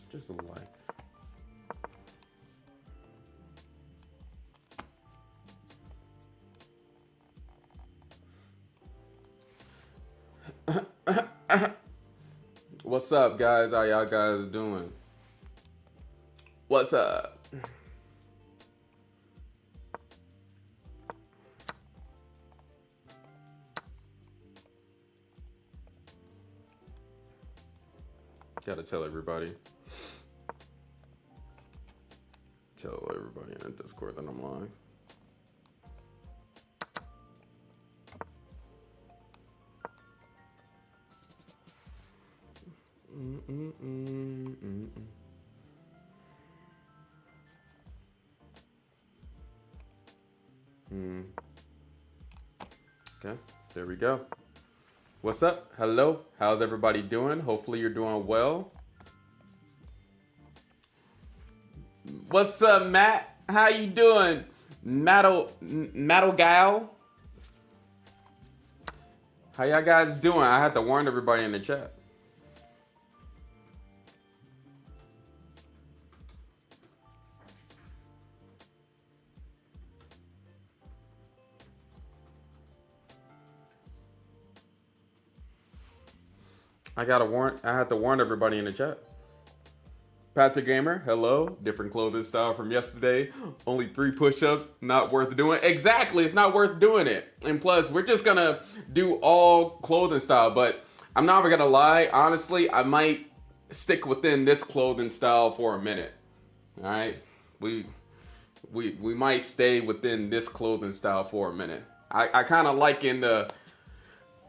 Just a like. What's up, guys? How y'all guys doing? What's up? Gotta tell everybody. Tell everybody in the Discord that I'm live. Okay, there we go. What's up? Hello. How's everybody doing? Hopefully you're doing well. What's up, Matt? How you doing? Gal? How y'all guys doing? I had to warn everybody in the chat. I had to warn everybody in the chat. Pat's a gamer. Hello. Different clothing style from yesterday. Only 3 push-ups. Not worth doing. Exactly. It's not worth doing it. And plus, we're just gonna do all clothing style. But I'm not gonna lie. Honestly, I might stick within this clothing style for a minute. All right. We might stay within this clothing style for a minute. I kind of like in the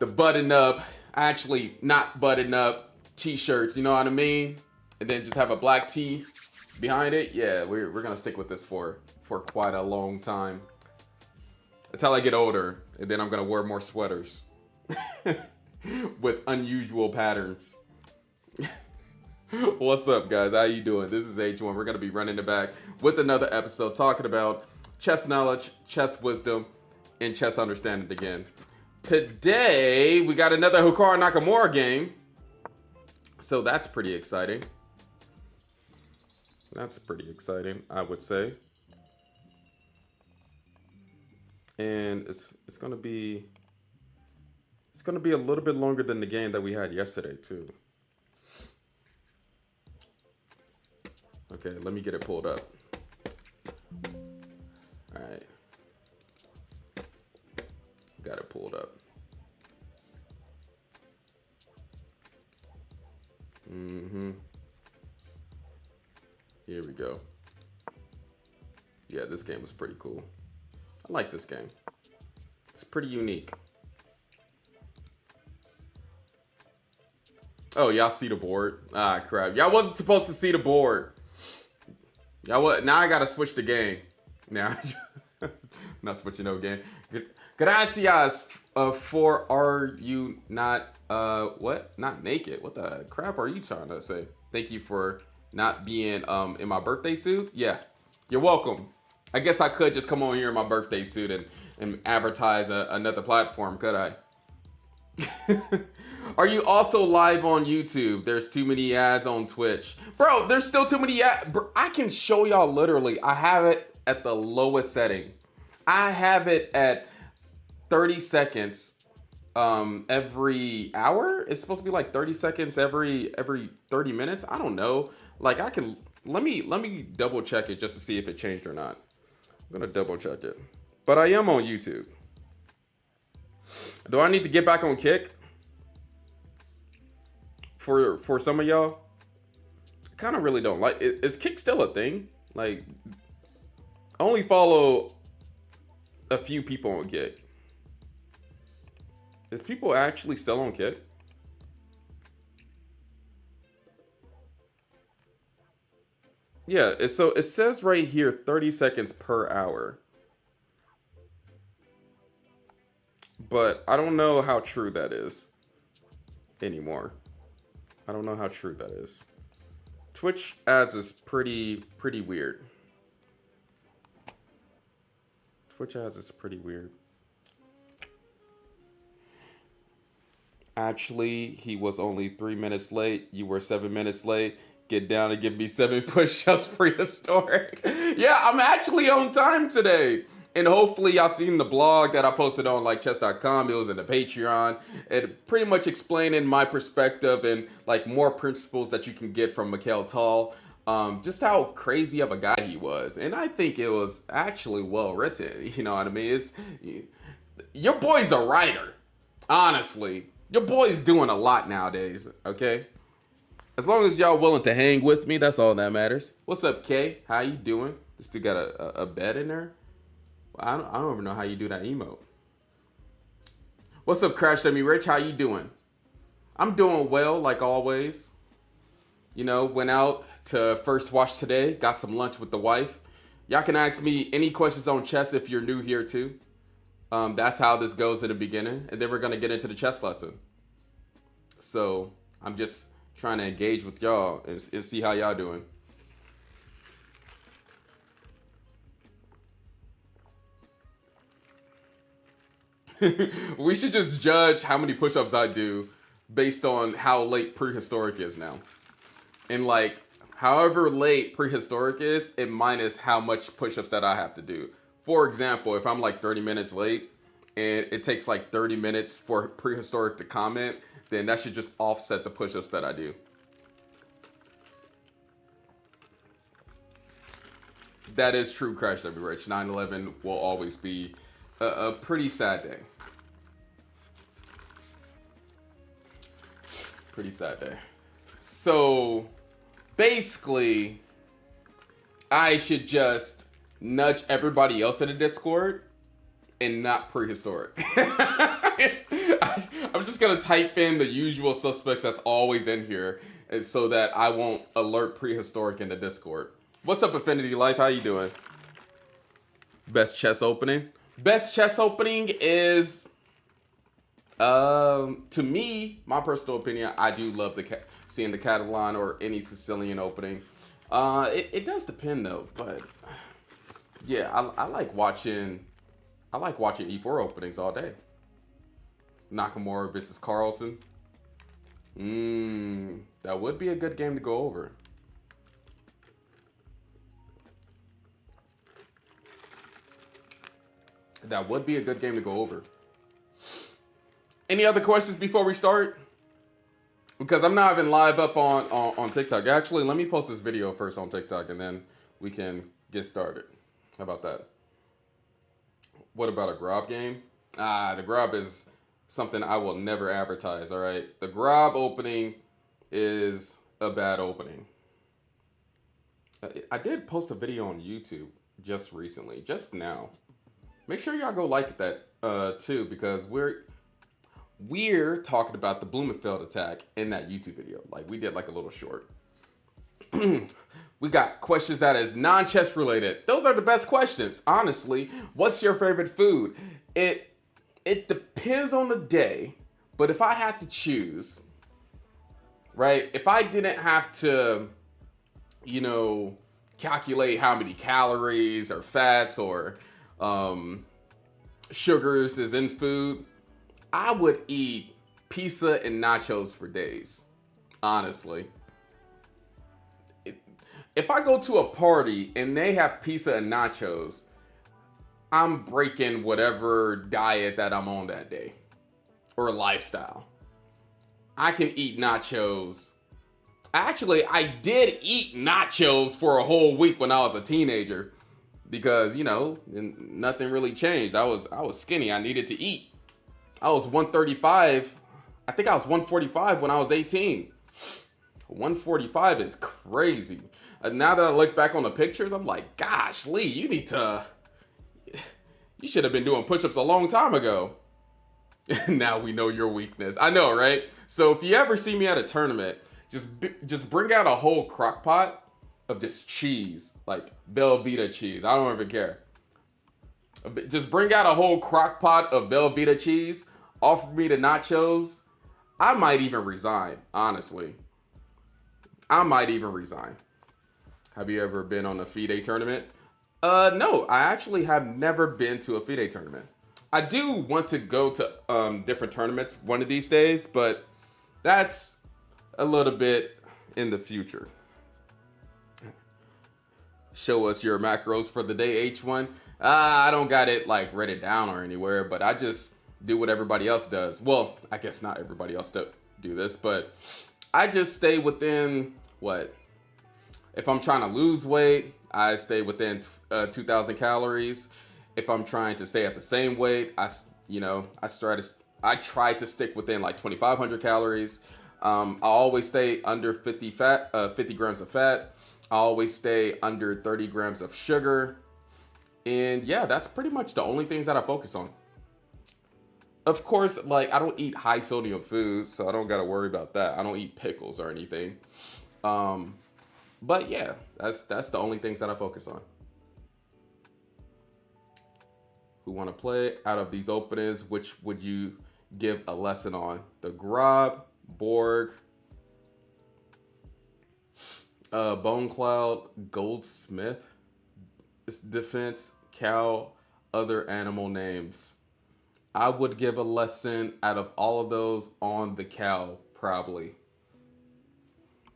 button up. Actually not button up t-shirts, you know what I mean? And then just have a black tee behind it. Yeah, we're gonna stick with this for quite a long time. Until I get older, and then I'm gonna wear more sweaters. With unusual patterns. What's up, guys? How you doing? This is H1. We're gonna be running it back with another episode talking about chess knowledge, chess wisdom, and chess understanding again. Today, we got another Hikaru Nakamura game. So that's pretty exciting. That's pretty exciting, I would say. And it's gonna be a little bit longer than the game that we had yesterday, too. Okay, let me get it pulled up. All right. Got it pulled up. Here we go. Yeah, this game was pretty cool. I like this game. It's pretty unique. Oh, y'all see the board? Ah, crap. Y'all wasn't supposed to see the board. Y'all what? Now I gotta switch the game. Now, not switching no game. Gracias for are you not what? Not naked. What the crap are you trying to say? Thank you for not being in my birthday suit. Yeah, you're welcome. I guess I could just come on here in my birthday suit and advertise another platform, could I? Are you also live on YouTube? There's too many ads on Twitch. Bro, there's still too many ads. Bro, I can show y'all literally. I have it at the lowest setting. I have it at 30 seconds every hour. It's supposed to be like 30 seconds every 30 minutes. I don't know. Like I can let me double check it just to see if it changed or not. I'm gonna double check it. But I am on YouTube. Do I need to get back on Kick? For some of y'all, I kind of really don't like. Is Kick still a thing? Like, I only follow a few people on Kick. Is people actually still on Kick? Yeah, so it says right here 30 seconds per hour. But I don't know how true that is anymore. I don't know how true that is. Twitch ads is pretty weird. Twitch ads is pretty weird. Actually, he was only 3 minutes late. You were 7 minutes late. Get down and give me 7 push-ups prehistoric. Yeah, I'm actually on time today. And hopefully y'all seen the blog that I posted on like chess.com. It was in the Patreon. It pretty much explaining my perspective and like more principles that you can get from Mikhail Tal. Just how crazy of a guy he was. And I think it was actually well written. You know what I mean? Your boy's a writer. Honestly. Your boy's doing a lot nowadays, okay? As long as y'all willing to hang with me, that's all that matters. What's up, Kay? How you doing? This dude got a bed in there? I don't even know how you do that emote. What's up, Crash Dummy Rich? How you doing? I'm doing well, like always. You know, went out to First Watch today. Got some lunch with the wife. Y'all can ask me any questions on chess if you're new here, too. That's how this goes in the beginning. And then we're going to get into the chess lesson. So, I'm just trying to engage with y'all and see how y'all doing. We should just judge how many push-ups I do based on how late prehistoric is now. And like, however late prehistoric is, it minus how much push-ups that I have to do. For example, if I'm like 30 minutes late and it takes like 30 minutes for prehistoric to comment, then that should just offset the push-ups that I do. That is true, Crash W. Rich. 9/11 will always be a pretty sad day. Pretty sad day. So, basically, I should just nudge everybody else in the Discord and not prehistoric. I'm just gonna type in the usual suspects that's always in here so that I won't alert prehistoric in the Discord. What's up, Affinity Life? How you doing? Best chess opening? Best chess opening is, to me, my personal opinion, I do love seeing the Catalan or any Sicilian opening. It does depend though, but yeah, I like watching E4 openings all day. Nakamura versus Carlsen. That would be a good game to go over. That would be a good game to go over. Any other questions before we start? Because I'm not even live up on TikTok. Actually, let me post this video first on TikTok and then we can get started. How about that? What about a Grob game? The Grob is something I will never advertise, all right? The Grob opening is a bad opening. I did post a video on YouTube just recently, just now. Make sure y'all go like that too, because we're talking about the Blumenfeld attack in that YouTube video. Like, we did like a little short. We got questions that is non-chess related. Those are the best questions, honestly. What's your favorite food? It depends on the day, but if I had to choose, right? If I didn't have to, you know, calculate how many calories or fats or sugars is in food, I would eat pizza and nachos for days, honestly. If I go to a party and they have pizza and nachos, I'm breaking whatever diet that I'm on that day or lifestyle. I can eat nachos. Actually, I did eat nachos for a whole week when I was a teenager because, you know, nothing really changed. I was skinny. I needed to eat. I was 135. I think I was 145 when I was 18. 145 is crazy. Now that I look back on the pictures, I'm like, gosh, Lee, you should have been doing push-ups a long time ago. Now we know your weakness. I know, right? So if you ever see me at a tournament, just bring out a whole crock pot of just cheese, like Velveeta cheese. I don't even care. Just bring out a whole crock pot of Velveeta cheese, offer me the nachos. I might even resign, honestly. I might even resign. Have you ever been on a FIDE tournament? No, I actually have never been to a FIDE tournament. I do want to go to different tournaments one of these days, but that's a little bit in the future. Show us your macros for the day, H1. I don't got it like written down or anywhere, but I just do what everybody else does. Well, I guess not everybody else do this, but I just stay within what? If I'm trying to lose weight, I stay within 2,000 calories. If I'm trying to stay at the same weight, I try to stick within like 2,500 calories. I always stay under 50 grams of fat. I always stay under 30 grams of sugar. And yeah, that's pretty much the only things that I focus on. Of course, like I don't eat high sodium foods, so I don't gotta worry about that. I don't eat pickles or anything. But yeah, that's the only things that I focus on. Who want to play out of these openings? Which would you give a lesson on? The Grob, Borg, Bone Cloud, Goldsmith, Defense, Cow, other animal names. I would give a lesson out of all of those on the Cow, probably.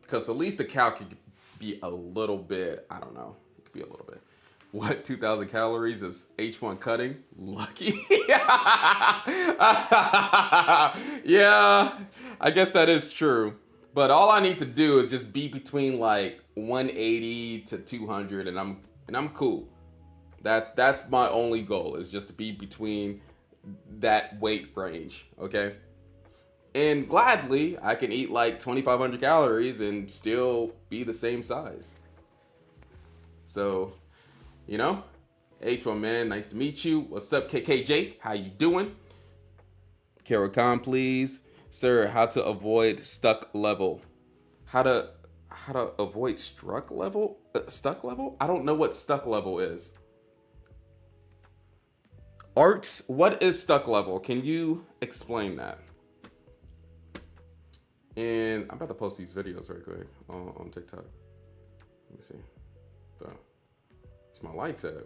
Because at least the Cow could be a little bit, I don't know, it could be a little bit. What, 2,000 calories is H1 cutting? Lucky. Yeah, I guess that is true. But all I need to do is just be between like 180 to 200 and I'm cool. That's my only goal, is just to be between that weight range, okay? And gladly, I can eat like 2,500 calories and still be the same size. So, H1 man, nice to meet you. What's up, KKJ? How you doing? Karakan, please. Sir, how to avoid stuck level? How to avoid stuck level? Stuck level? I don't know what stuck level is. Arts, what is stuck level? Can you explain that? And I'm about to post these videos right quick on TikTok. Let me see. What's my likes at?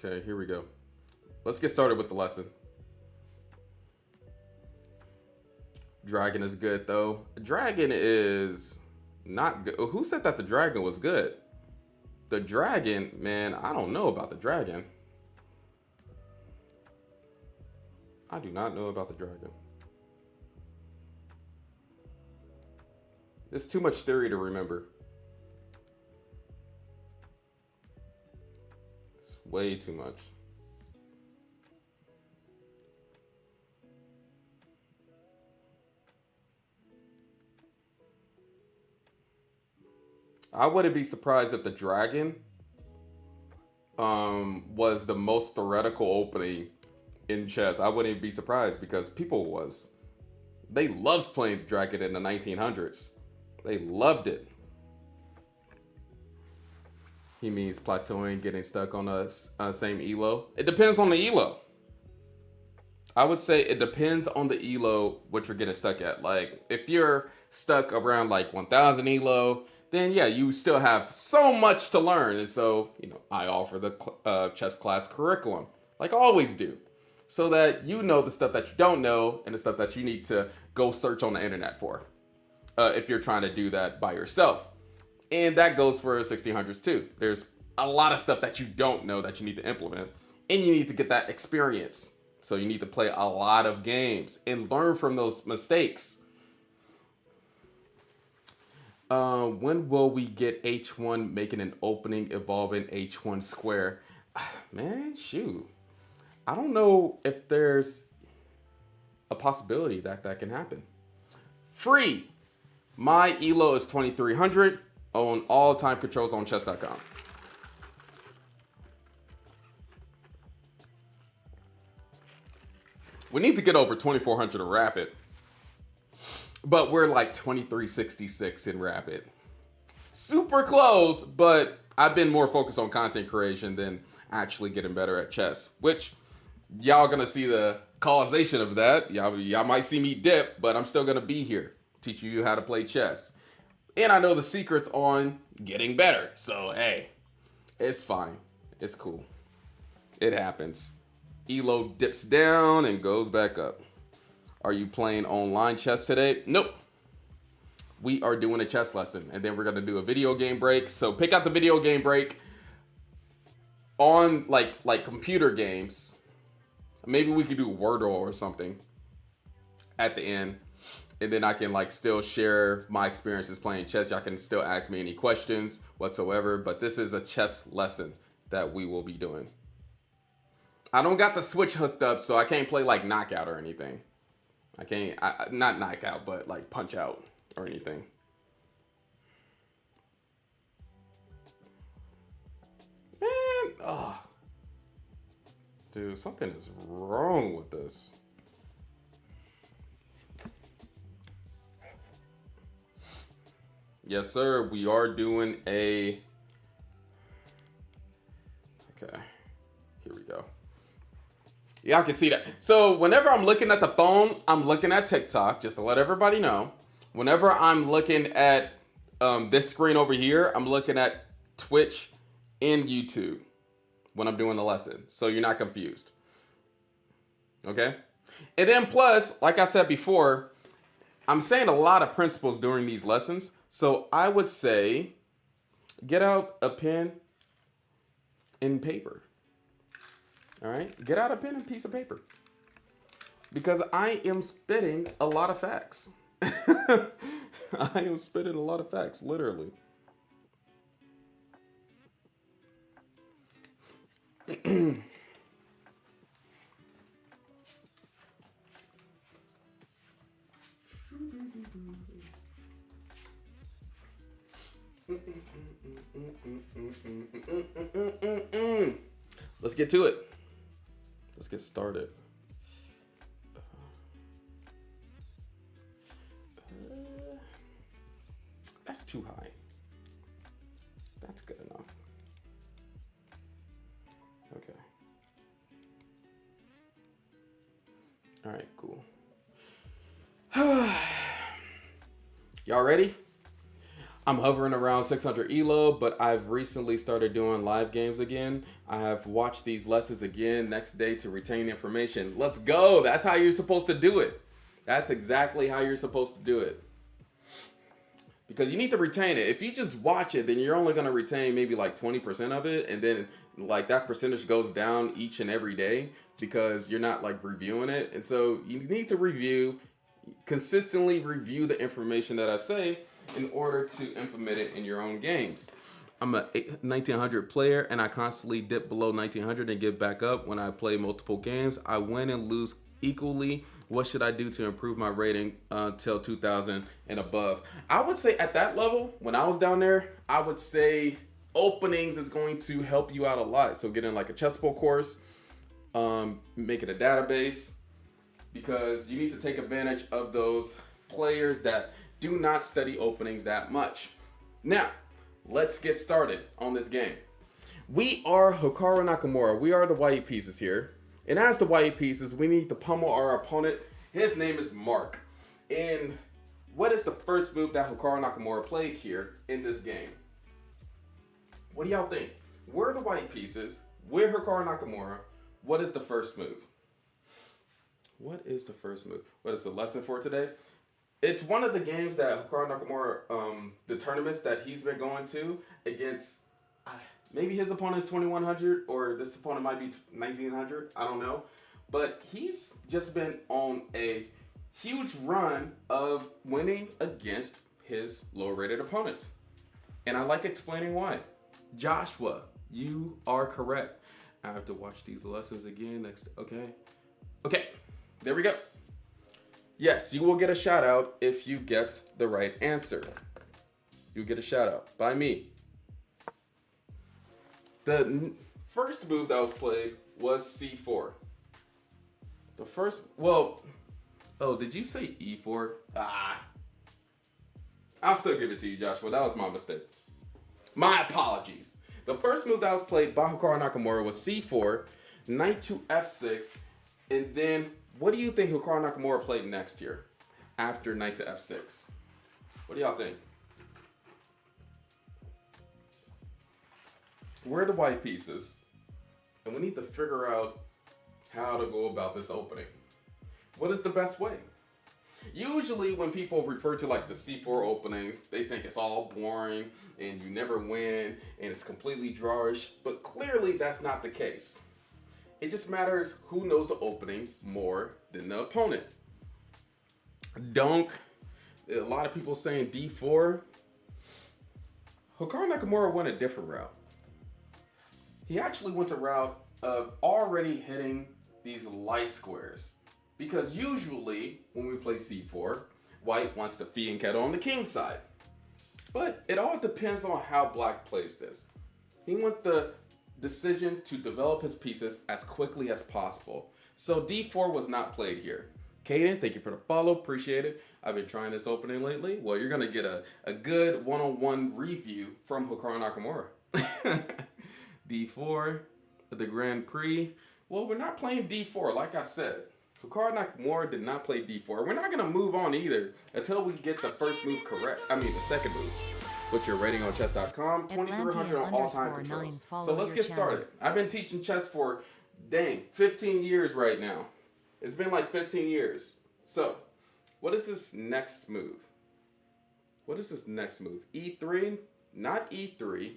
Okay, here we go. Let's get started with the lesson. Dragon is good though. Dragon is not good. Who said that the dragon was good? The dragon, man, I don't know about the dragon. I do not know about the dragon. There's too much theory to remember. It's way too much. I wouldn't be surprised if the dragon was the most theoretical opening in chess. I wouldn't be surprised because they loved playing the dragon in the 1900s. They loved it. He means plateauing, getting stuck on a same elo. It depends on the elo. I would say it depends on the elo what you're getting stuck at. Like if you're stuck around like 1,000 elo, then yeah, you still have so much to learn. And so, I offer the chess class curriculum, like I always do, so that you know the stuff that you don't know and the stuff that you need to go search on the internet for. If you're trying to do that by yourself. And that goes for 1600s too. There's a lot of stuff that you don't know that you need to implement, and you need to get that experience. So you need to play a lot of games and learn from those mistakes. When will we get H1 making an opening evolving H1 square? Man, shoot. I don't know if there's a possibility that can happen. Free. My elo is 2,300 on all time controls on chess.com. We need to get over 2,400 in Rapid. But we're like 2,366 in Rapid. Super close, but I've been more focused on content creation than actually getting better at chess, which y'all gonna see the causation of that. Y'all might see me dip, but I'm still gonna be here teaching you how to play chess. And I know the secrets on getting better. So, hey, it's fine. It's cool. It happens. Elo dips down and goes back up. Are you playing online chess today? Nope. We are doing a chess lesson, and then we're going to do a video game break. So pick out the video game break on like computer games. Maybe we could do Wordle or something at the end. And then I can like still share my experiences playing chess. Y'all can still ask me any questions whatsoever. But this is a chess lesson that we will be doing. I don't got the Switch hooked up, so I can't play like Knockout or anything. I can't, not Knockout, but like Punch Out or anything. Man, oh. Dude, something is wrong with this. Yes, sir. We are doing a... Okay. Here we go. Y'all can see that. So whenever I'm looking at the phone, I'm looking at TikTok, just to let everybody know. Whenever I'm looking at this screen over here, I'm looking at Twitch and YouTube when I'm doing the lesson. So you're not confused. Okay? And then plus, like I said before, I'm saying a lot of principles during these lessons. So I would say, get out a pen and paper. All right? Get out a pen and piece of paper. Because I am spitting a lot of facts. I am spitting a lot of facts, literally. Let's get to it. Let's get started. That's too high. That's good enough. Okay. All right, cool. Y'all ready? I'm hovering around 600 elo, but I've recently started doing live games again. I have watched these lessons again next day to retain information. Let's go. That's how you're supposed to do it. That's exactly how you're supposed to do it. Because you need to retain it. If you just watch it, then you're only going to retain maybe like 20% of it. And then like that percentage goes down each and every day because you're not like reviewing it. And so you need to consistently review the information that I say in order to implement it in your own games. I'm a 1900 player and I constantly dip below 1900 and get back up when I play multiple games. I win and lose equally. What should I do to improve my rating till 2000 and above? I would say at that level, when I was down there, I would say openings is going to help you out a lot. So getting like a chessboard course, make it a database, because you need to take advantage of those players that do not study openings that much. Now, let's get started on this game. We are Hikaru Nakamura. We are the white pieces here. And as the white pieces, we need to pummel our opponent. His name is Mark. And what is the first move that Hikaru Nakamura played here in this game? What do y'all think? We're the white pieces. We're Hikaru Nakamura. What is the first move? What is the first move? What is the lesson for today? It's one of the games that Hikaru Nakamura, the tournaments that he's been going to against, maybe his opponent's 2100 or this opponent might be 1900. I don't know. But he's just been on a huge run of winning against his low-rated opponents. And I like explaining why. Joshua, you are correct. I have to watch these lessons again next. Okay, there we go. Yes, you will get a shout out if you guess the right answer. You get a shout out by me. The first move that was played was C4. The first, well, oh, did you say E4? I'll still give it to you, Joshua. That was my mistake. My apologies. The first move that was played by Hikaru Nakamura was C4, knight to F6, and then what do you think Hikaru Nakamura played next here after knight to F6? What do y'all think? we're the white pieces, and we need to figure out how to go about this opening. What is the best way? Usually when people refer to like the C4 openings, they think it's all boring and you never win and it's completely drawish, but clearly that's not the case. It just matters who knows the opening more than the opponent. Donk, a lot of people saying D4. Hikaru Nakamura went a different route. He actually went the route of already hitting these light squares. Because usually, when we play C4, white wants the fianchetto on the king side. But it all depends on how black plays this. He went the decision to develop his pieces as quickly as possible. So D4 was not played here. Kaden, thank you for the follow, appreciate it. I've been trying this opening lately. Well, you're gonna get a good one-on-one review from Hikaru Nakamura. D4, the Grand Prix. Well, we're not playing D4, like I said. Hikaru Nakamura did not play D4. We're not going to move on either until we get the first move correct. I mean, the second move. What's your rating on chess.com? 2,300 on all-time controls. So let's get started. I've been teaching chess for, 15 years right now. It's been like 15 years. So, what is this next move? What is this next move? E3? Not E3.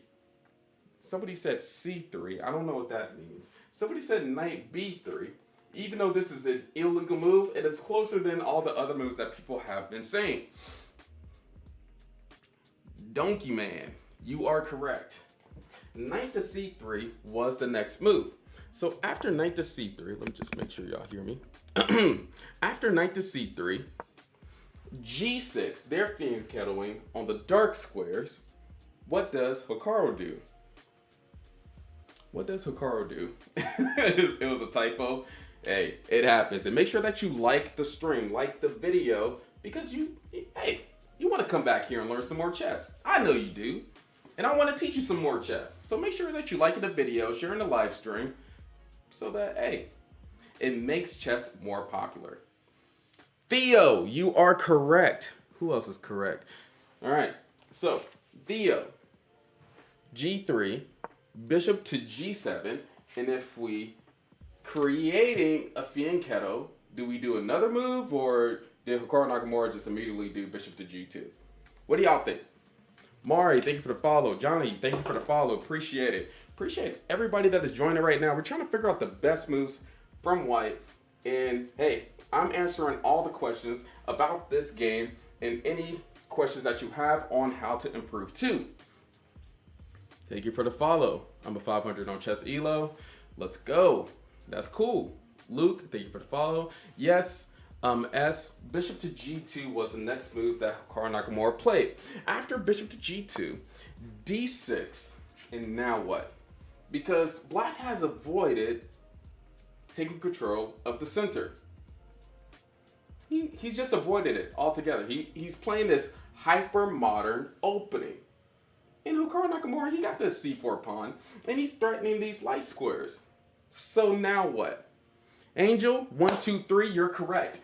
Somebody said C3. I don't know what that means. Somebody said knight B3. Even though this is an illegal move, it is closer than all the other moves that people have been saying. Donkey Man, you are correct. Knight to C3 was the next move. So after knight to C3, let me just make sure y'all hear me. After knight to C3, G6, they're fianchettoing on the dark squares. What does Hikaru do? What does Hikaru do? It was a typo. Hey, it happens. And make sure that you like the stream, like the video, because you want to come back here and learn some more chess. I know you do. And I want to teach you some more chess. So make sure that you like the video, share in the live stream, so that, it makes chess more popular. Theo, you are correct. Who else is correct? All right. So, Theo, G3, bishop to G7, and if we creating a fianchetto, do we do another move, or did Hikaru Nakamura just immediately do bishop to G2? What do y'all think? Mari, thank you for the follow. Johnny, thank you for the follow. Appreciate it. Appreciate everybody that is joining right now. We're trying to figure out the best moves from white. And hey, I'm answering all the questions about this game and any questions that you have on how to improve too. Thank you for the follow. I'm a 500 on Chess Elo. Let's go. That's cool. Luke, thank you for the follow. Yes, S, bishop to G2 was the next move that Hikaru Nakamura played. After bishop to G2, D6, and now what? Because black has avoided taking control of the center. He's just avoided it altogether. He's playing this hyper-modern opening. And Hikaru Nakamura, he got this C4 pawn, and he's threatening these light squares. So now what? Angel, 1, 2, 3, you're correct.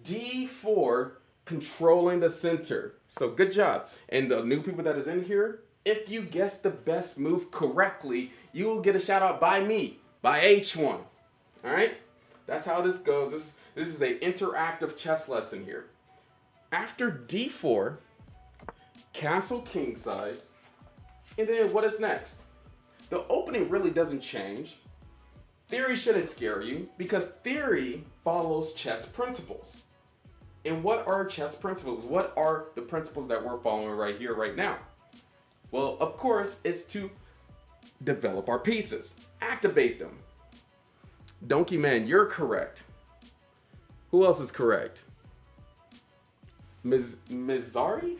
D4, controlling the center. So good job. And the new people that is in here, if you guess the best move correctly, you will get a shout out by me, by H1. All right? That's how this goes. This is an interactive chess lesson here. After D4, castle kingside, and then what is next? The opening really doesn't change. Theory shouldn't scare you because theory follows chess principles. And what are chess principles? What are the principles that we're following right here, right now? Well, of course, it's to develop our pieces, activate them. Donkey Man, you're correct. Who else is correct? Mizardi?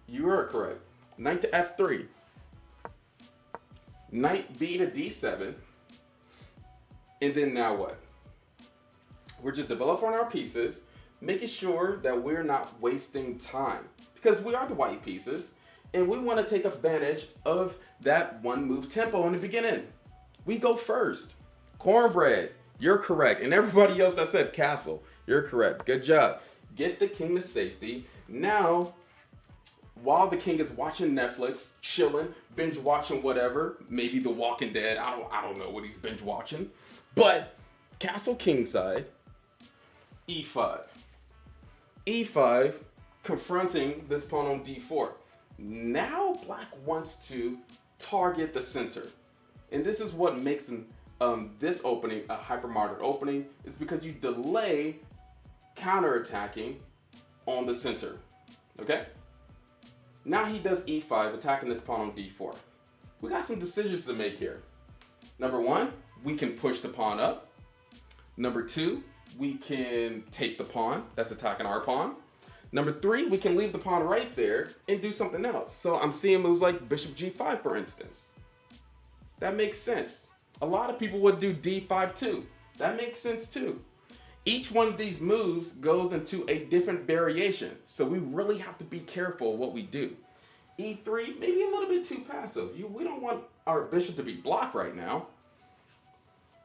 You are correct. Knight to F3. Knight B to D7. And then now what? We're just developing our pieces, making sure that we're not wasting time. Because we are the white pieces, and we want to take advantage of that one move tempo in the beginning. We go first. Cornbread, you're correct. And everybody else that said castle, you're correct. Good job. Get the king to safety. Now, while the king is watching Netflix, chilling, binge watching whatever, maybe The Walking Dead. I don't know what he's binge watching, but castle kingside, e5, e5, confronting this pawn on d4. Now black wants to target the center, and this is what makes this opening a hypermodern opening, is because you delay counterattacking on the center. Okay? Now he does e5, attacking this pawn on d4. We got some decisions to make here. Number one, we can push the pawn up. Number two, we can take the pawn that's attacking our pawn. Number three, we can leave the pawn right there and do something else. So I'm seeing moves like bishop g5, for instance. That makes sense. A lot of people would do d5 too. That makes sense too. Each one of these moves goes into a different variation, so we really have to be careful what we do. e3, maybe a little bit too passive. We don't want our bishop to be blocked right now.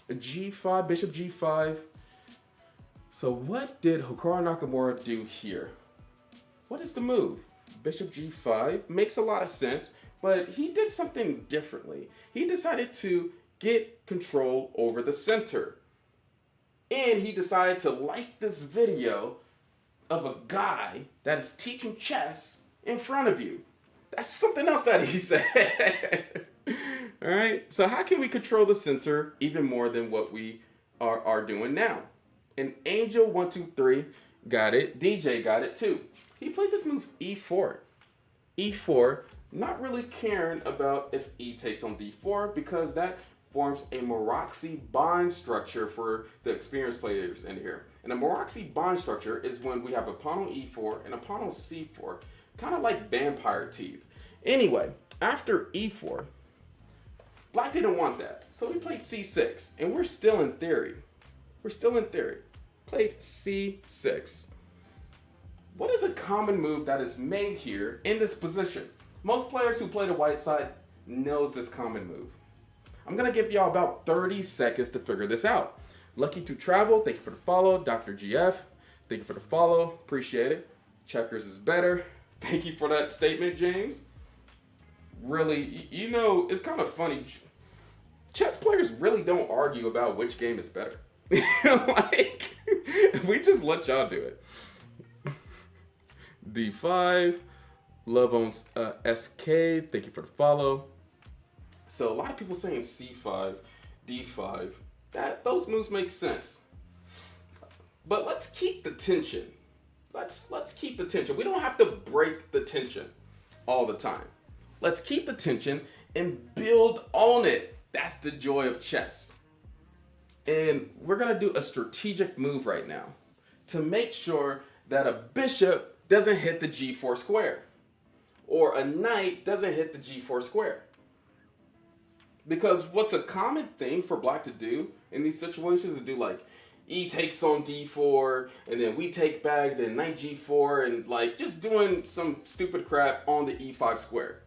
g5, bishop g5. So what did Hikaru Nakamura do here? What is the move? Bishop g5 makes a lot of sense, but he did something differently. He decided to get control over the center. And he decided to like this video of a guy that is teaching chess in front of you. That's something else that he said. All right, so how can we control the center even more than what we are doing now? And Angel 123 got it. DJ got it too. He played this move e4. e4, not really caring about if e takes on d4, because that forms a Maroczy bond structure for the experienced players in here. And a Maroczy bond structure is when we have a pawn on e4 and a pawn on c4, kind of like vampire teeth. Anyway, after e4, black didn't want that, so we played c6, and we're still in theory. We're still in theory. Played c6. What is a common move that is made here in this position? Most players who play the white side knows this common move. I'm gonna give y'all about 30 seconds to figure this out. Lucky to Travel, thank you for the follow. Dr. GF, thank you for the follow. Appreciate it. Checkers is better. Thank you for that statement, James. Really, you know, it's kind of funny. Chess players really don't argue about which game is better. Like, we just let y'all do it. D5, Love on SK, thank you for the follow. So a lot of people saying C5, D5, those moves make sense. But let's keep the tension. Let's keep the tension. We don't have to break the tension all the time. Let's keep the tension and build on it. That's the joy of chess. And we're gonna do a strategic move right now to make sure that a bishop doesn't hit the g4 square, or a knight doesn't hit the g4 square. Because what's a common thing for black to do in these situations is do like e takes on d4, and then we take back, then knight g4, and like just doing some stupid crap on the e5 square.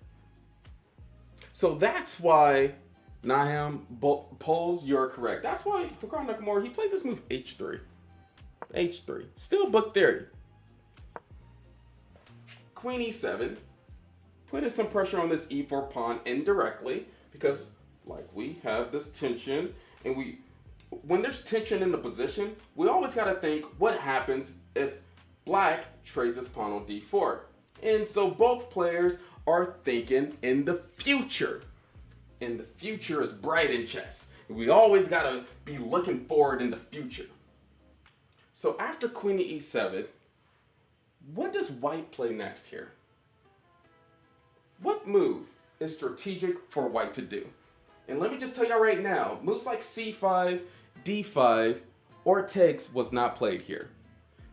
So that's why Nahum polls, you're correct. That's why Hikaru Nakamura, he played this move h3. h3. Still book theory. Queen e7, putting some pressure on this e4 pawn indirectly, because like we have this tension, and when there's tension in the position, we always got to think what happens if black trades this pawn on d4. And so both players are thinking in the future. And the future is bright in chess. We always got to be looking forward in the future. So after queen to e7, what does white play next here? What move is strategic for white to do? And let me just tell y'all right now, moves like c5, d5, or takes was not played here.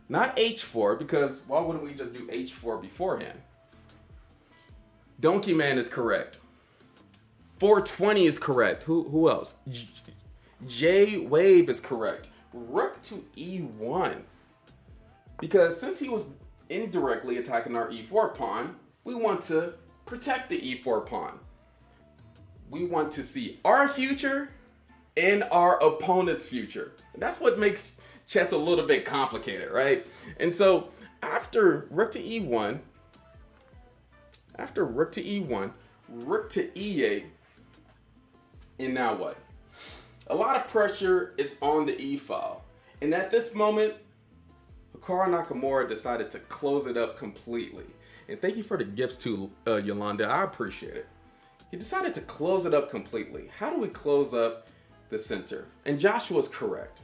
Not h4, because why wouldn't we just do h4 beforehand? Donkey Man is correct. 420 is correct. Who else? J Wave is correct. Rook to e1. Because since he was indirectly attacking our e4 pawn, we want to protect the e4 pawn. We want to see our future and our opponent's future. And that's what makes chess a little bit complicated, right? And so after rook to e1, After rook to e1, rook to e8, and now what? A lot of pressure is on the e-file. And at this moment, Hikaru Nakamura decided to close it up completely. And thank you for the gifts to Yolanda. I appreciate it. He decided to close it up completely. How do we close up the center? And Joshua's correct.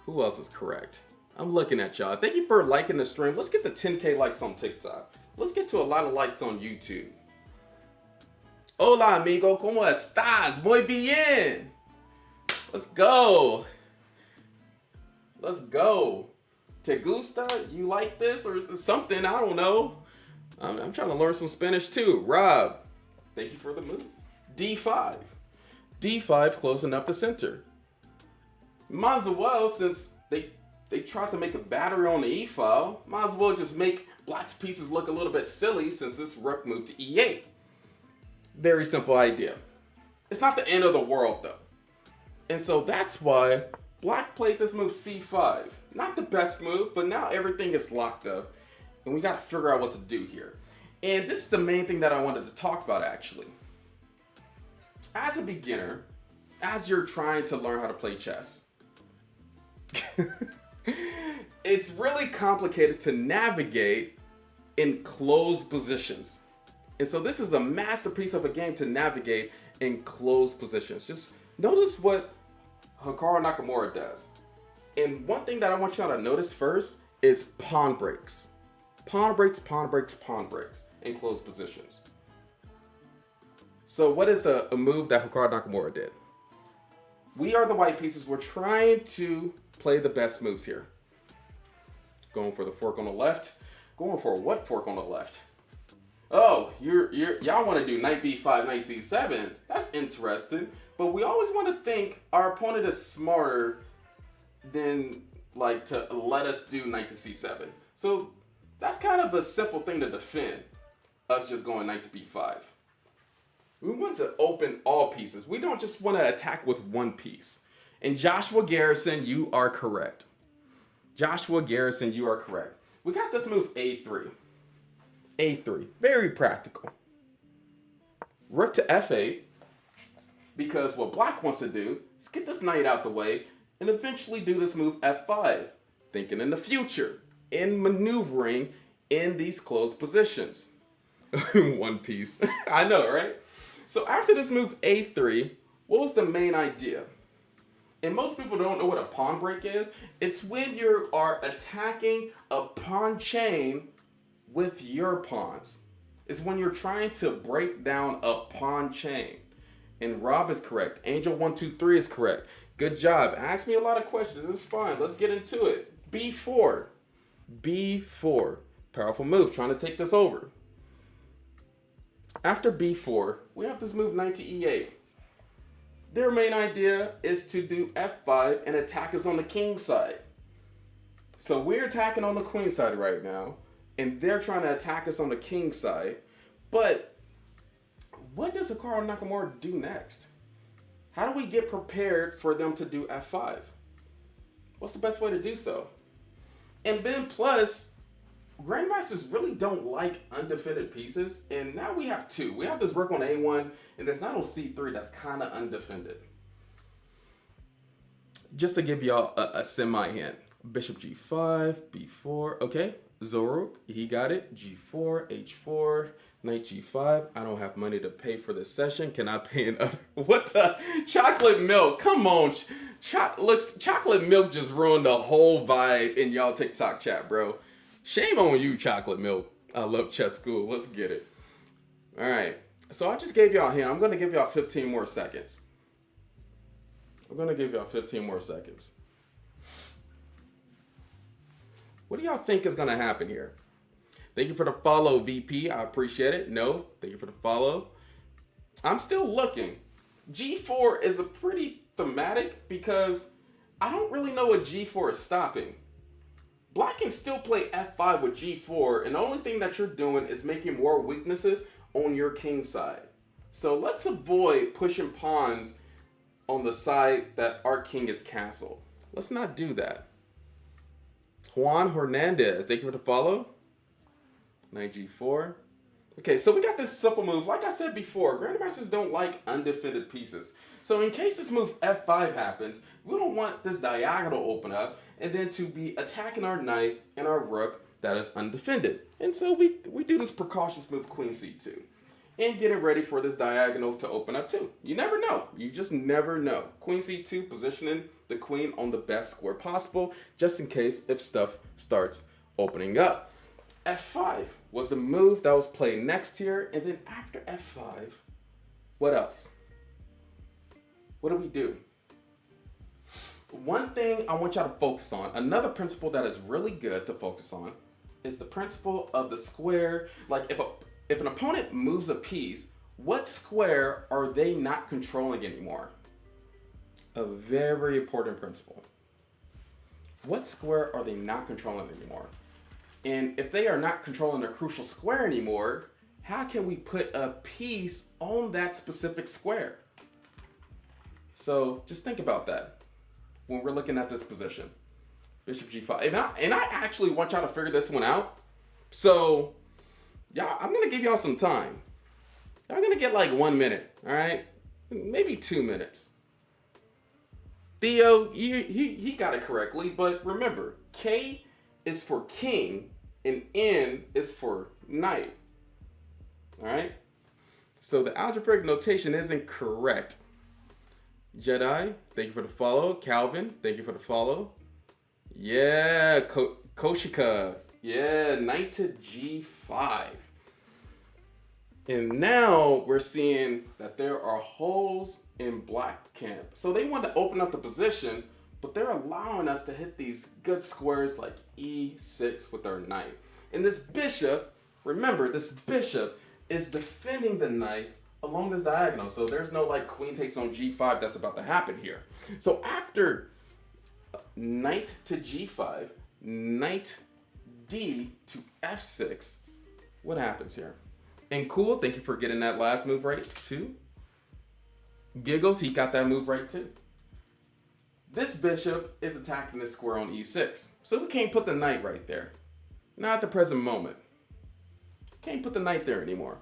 Who else is correct? I'm looking at y'all. Thank you for liking the stream. Let's get to 10K likes on TikTok. Let's get to a lot of likes on YouTube. Hola, amigo. ¿Cómo estás? Muy bien. Let's go. Let's go. Te gusta? You like this or something? I don't know. I'm trying to learn some Spanish too. Rob, thank you for the move. D5. D5 closing up the center. Might as well, since they tried to make a battery on the e-file, might as well just make black's pieces look a little bit silly since this rook moved to e8. Very simple idea. It's not the end of the world though. And so that's why black played this move c5. Not the best move, but now everything is locked up and we got to figure out what to do here. And this is the main thing that I wanted to talk about actually. As a beginner, as you're trying to learn how to play chess, it's really complicated to navigate in closed positions. And so this is a masterpiece of a game to navigate in closed positions. Just notice what Hikaru Nakamura does. And one thing that I want y'all to notice first is pawn breaks. Pawn breaks, pawn breaks, pawn breaks in closed positions. So what is a move that Hikaru Nakamura did? We are the white pieces. We're trying to play the best moves here. Going for the fork on the left. Going for what fork on the left? Oh, y'all want to do knight b5, knight c7. That's interesting. But we always want to think our opponent is smarter than like to let us do knight to c7. So that's kind of a simple thing to defend. Us just going knight to b5. We want to open all pieces. We don't just want to attack with one piece. And Joshua Garrison, you are correct. Joshua Garrison, you are correct. We got this move a3. A3, very practical. Rook to f8, because what black wants to do is get this knight out the way and eventually do this move f5, thinking in the future, in maneuvering in these closed positions. One piece. I know, right? So after this move a3, what was the main idea? And most people don't know what a pawn break is. It's when you are attacking a pawn chain with your pawns. It's when you're trying to break down a pawn chain. And Rob is correct. Angel123 is correct. Good job. Ask me a lot of questions. It's fine. Let's get into it. B4. B4. Powerful move. Trying to take this over. After b4, we have this move knight to e8. Their main idea is to do f5 and attack us on the king side. So we're attacking on the queen side right now, and they're trying to attack us on the king side. But what does Hikaru Nakamura do next? How do we get prepared for them to do f5? What's the best way to do so? And then plus, grandmasters really don't like undefended pieces, and now we have two. We have this rook on a1, and there's not on c3 that's kind of undefended. Just to give y'all a semi-hint. Bishop g5, b4, okay. Zoruk, he got it. G4, h4, knight g5. I don't have money to pay for this session. Can I pay another? What the? Chocolate milk, come on. Chocolate milk just ruined the whole vibe in y'all TikTok chat, bro. Shame on you, chocolate milk. I love chess school. Let's get it. All right. So I just gave y'all here. I'm going to give y'all 15 more seconds. I'm going to give y'all 15 more seconds. What do y'all think is going to happen here? Thank you for the follow, VP. I appreciate it. No, thank you for the follow. I'm still looking. G4 is a pretty thematic because I don't really know what G4 is stopping. Black can still play f5 with g4, and the only thing that you're doing is making more weaknesses on your king side. So let's avoid pushing pawns on the side that our king is castled. Let's not do that. Juan Hernandez, thank you for the follow. Knight g4. Okay, so we got this simple move. Like I said before, Grandmasters don't like undefended pieces. So in case this move F5 happens, we don't want this diagonal to open up and then to be attacking our knight and our rook that is undefended. And so we do this precautious move Queen C2 and getting ready for this diagonal to open up too. You never know. You just never know. Queen C2 positioning the queen on the best square possible just in case if stuff starts opening up. F5 was the move that was played next here, and then after F5, what else? What do we do? One thing I want y'all to focus on, another principle that is really good to focus on, is the principle of the square. Like if an opponent moves a piece, what square are they not controlling anymore? A very important principle. What square are they not controlling anymore? And if they are not controlling a crucial square anymore, how can we put a piece on that specific square? So just think about that when we're looking at this position. Bishop G5. And I actually want y'all to figure this one out. So, y'all, I'm going to give y'all some time. Y'all going to get like 1 minute, all right? Maybe 2 minutes. Theo, he got it correctly, but remember, K is for king and N is for knight. All right? So the algebraic notation isn't correct. Jedi, thank you for the follow. Calvin, thank you for the follow. Yeah, Koshika. Yeah, knight to G5. And now we're seeing that there are holes in black camp. So they want to open up the position, but they're allowing us to hit these good squares like E6 with our knight. And this bishop, remember, this bishop is defending the knight along this diagonal. So there's no like queen takes on G5 that's about to happen here. So after knight to G5, knight D to F6, what happens here? And cool, thank you for getting that last move right too. Giggles, he got that move right too. This bishop is attacking this square on E6. So we can't put the knight right there. Not at the present moment. Can't put the knight there anymore.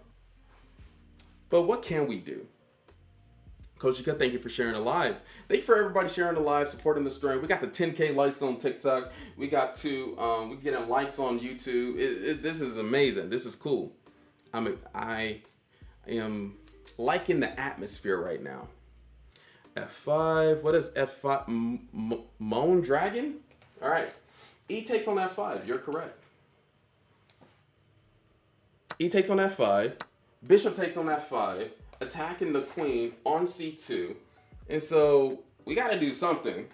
But what can we do? Coach Yika, thank you for sharing the live. Thank you for everybody sharing the live, supporting the stream. We got the 10K likes on TikTok. We got we're getting likes on YouTube. This is amazing. This is cool. I am liking the atmosphere right now. F5. What is F5? Moan Dragon? All right. E takes on F5. You're correct. E takes on F5. Bishop takes on F5. Attacking the queen on C2. And so we got to do something.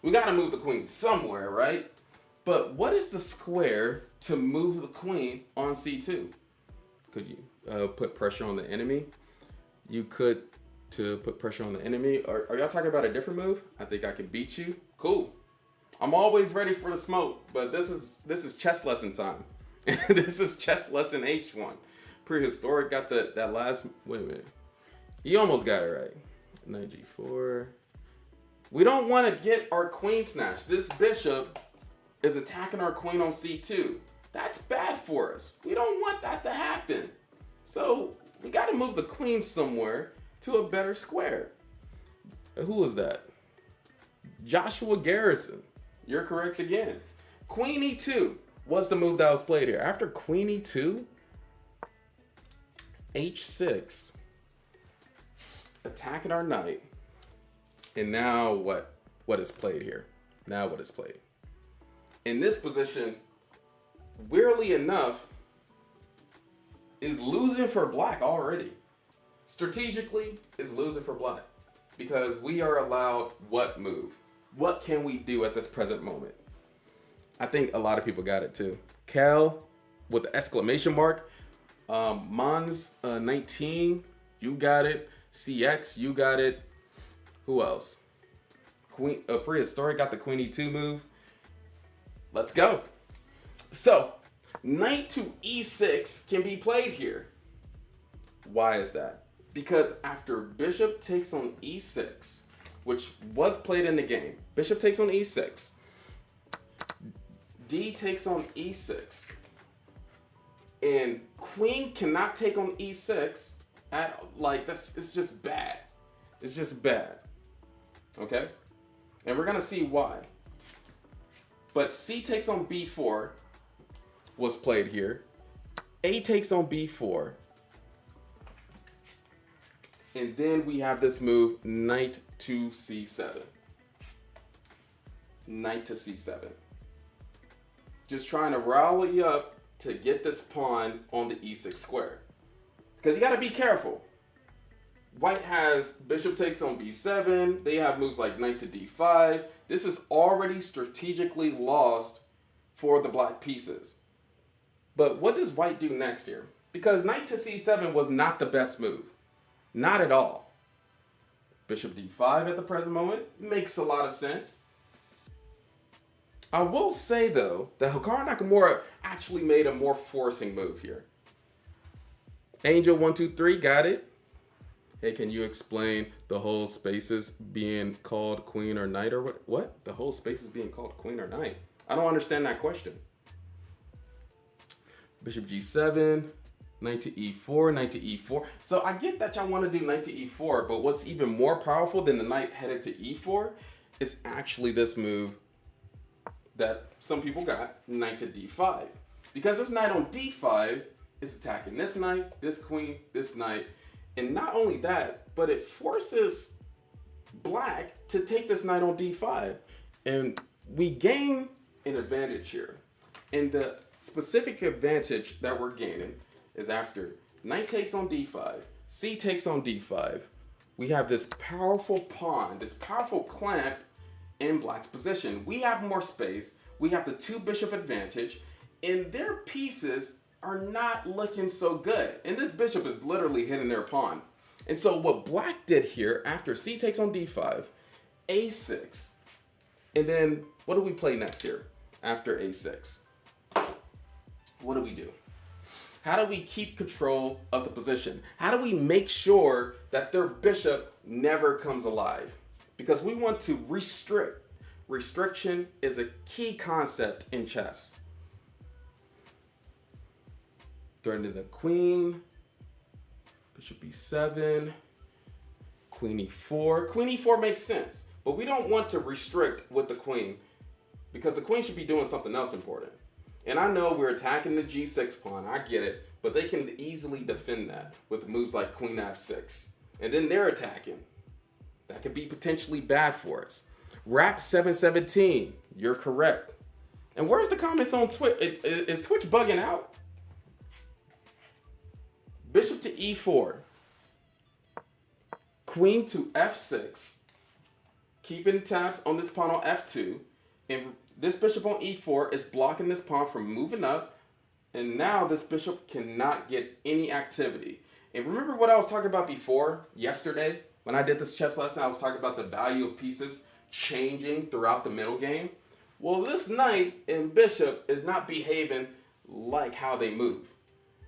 We got to move the queen somewhere, right? But what is the square to move the queen on C2? Could you put pressure on the enemy? You could to put pressure on the enemy. Are y'all talking about a different move? I think I can beat you. Cool. I'm always ready for the smoke, but this is chess lesson time. This is chess lesson H1. Prehistoric got that last. Wait a minute. You almost got it right. Knight G4. We don't want to get our queen snatched. This bishop is attacking our queen on C2. That's bad for us. We don't want that to happen. So we got to move the queen somewhere to a better square. Who was that? Joshua Garrison. You're correct again. Queen E2 was the move that was played here. After Queen E2, H6, attacking our knight. And now what is played here? Now what is played? In this position, weirdly enough, is losing for black already. Strategically, is losing for black. Because we are allowed what move? What can we do at this present moment? I think a lot of people got it too. Cal with the exclamation mark. Mons 19, you got it. CX, you got it. Who else? Prehistoric got the Queen E2 move. Let's go. So, knight to E6 can be played here. Why is that? Because after bishop takes on E6, which was played in the game, bishop takes on E6, D takes on E6, And queen cannot take on e6 it's just bad. It's just bad. Okay? And we're gonna see why. But c takes on b4 was played here. A takes on b4. And then we have this move, knight to c7. Knight to c7. Just trying to rally up to get this pawn on the e6 square. Because you got to be careful. White has bishop takes on b7. They have moves like knight to d5. This is already strategically lost for the black pieces. But what does white do next here? Because knight to c7 was not the best move. Not at all. Bishop d5 at the present moment makes a lot of sense. I will say, though, that Hikaru Nakamura actually made a more forcing move here. Angel123 got it. Hey, can you explain the whole spaces being called queen or knight or what? What? The whole spaces being called queen or knight? I don't understand that question. Bishop g7, knight to e4, knight to e4. So I get that y'all want to do knight to e4, but what's even more powerful than the knight headed to e4 is actually this move that some people got, knight to d5. Because this knight on d5 is attacking this knight, this queen, this knight. And not only that, but it forces black to take this knight on d5. And we gain an advantage here. And the specific advantage that we're gaining is after knight takes on d5, c takes on d5, we have this powerful pawn, this powerful clamp in black's position. We have more space, we have the two bishop advantage, and their pieces are not looking so good. And this bishop is literally hitting their pawn. And so what black did here, after c takes on d5, a6, and then what do we play next here after a6? What do? How do we keep control of the position? How do we make sure that their bishop never comes alive? Because we want to restrict. Restriction is a key concept in chess. Threatening the queen, bishop e7, queen e4. Queen e4 makes sense, but we don't want to restrict with the queen because the queen should be doing something else important. And I know we're attacking the g6 pawn, I get it, but they can easily defend that with moves like queen f6. And then they're attacking. That could be potentially bad for us. Rap 717, you're correct. And where's the comments on Twitch? Is Twitch bugging out? Bishop to e4. Queen to f6. Keeping tabs on this pawn on f2. And this bishop on e4 is blocking this pawn from moving up. And now this bishop cannot get any activity. And remember what I was talking about before, yesterday? When I did this chess lesson, I was talking about the value of pieces changing throughout the middle game. Well, this knight and bishop is not behaving like how they move.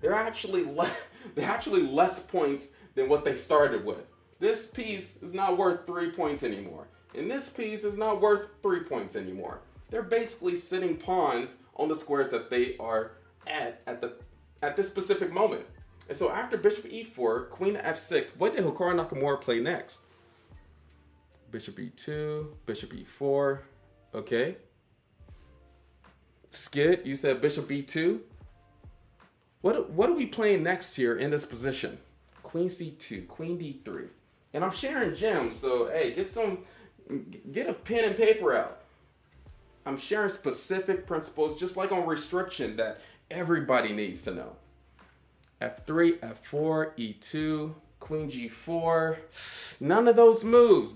They're actually less points than what they started with. This piece is not worth 3 points anymore. And this piece is not worth 3 points anymore. They're basically sitting pawns on the squares that they are at this specific moment. And so after bishop e4, queen to f6, what did Hikaru Nakamura play next? Bishop e2, bishop e4, okay. Skid, you said bishop e2. What are we playing next here in this position? Queen c2, queen d3. And I'm sharing gems, so hey, get a pen and paper out. I'm sharing specific principles, just like on restriction, that everybody needs to know. f3, f4, e2, queen g4. None of those moves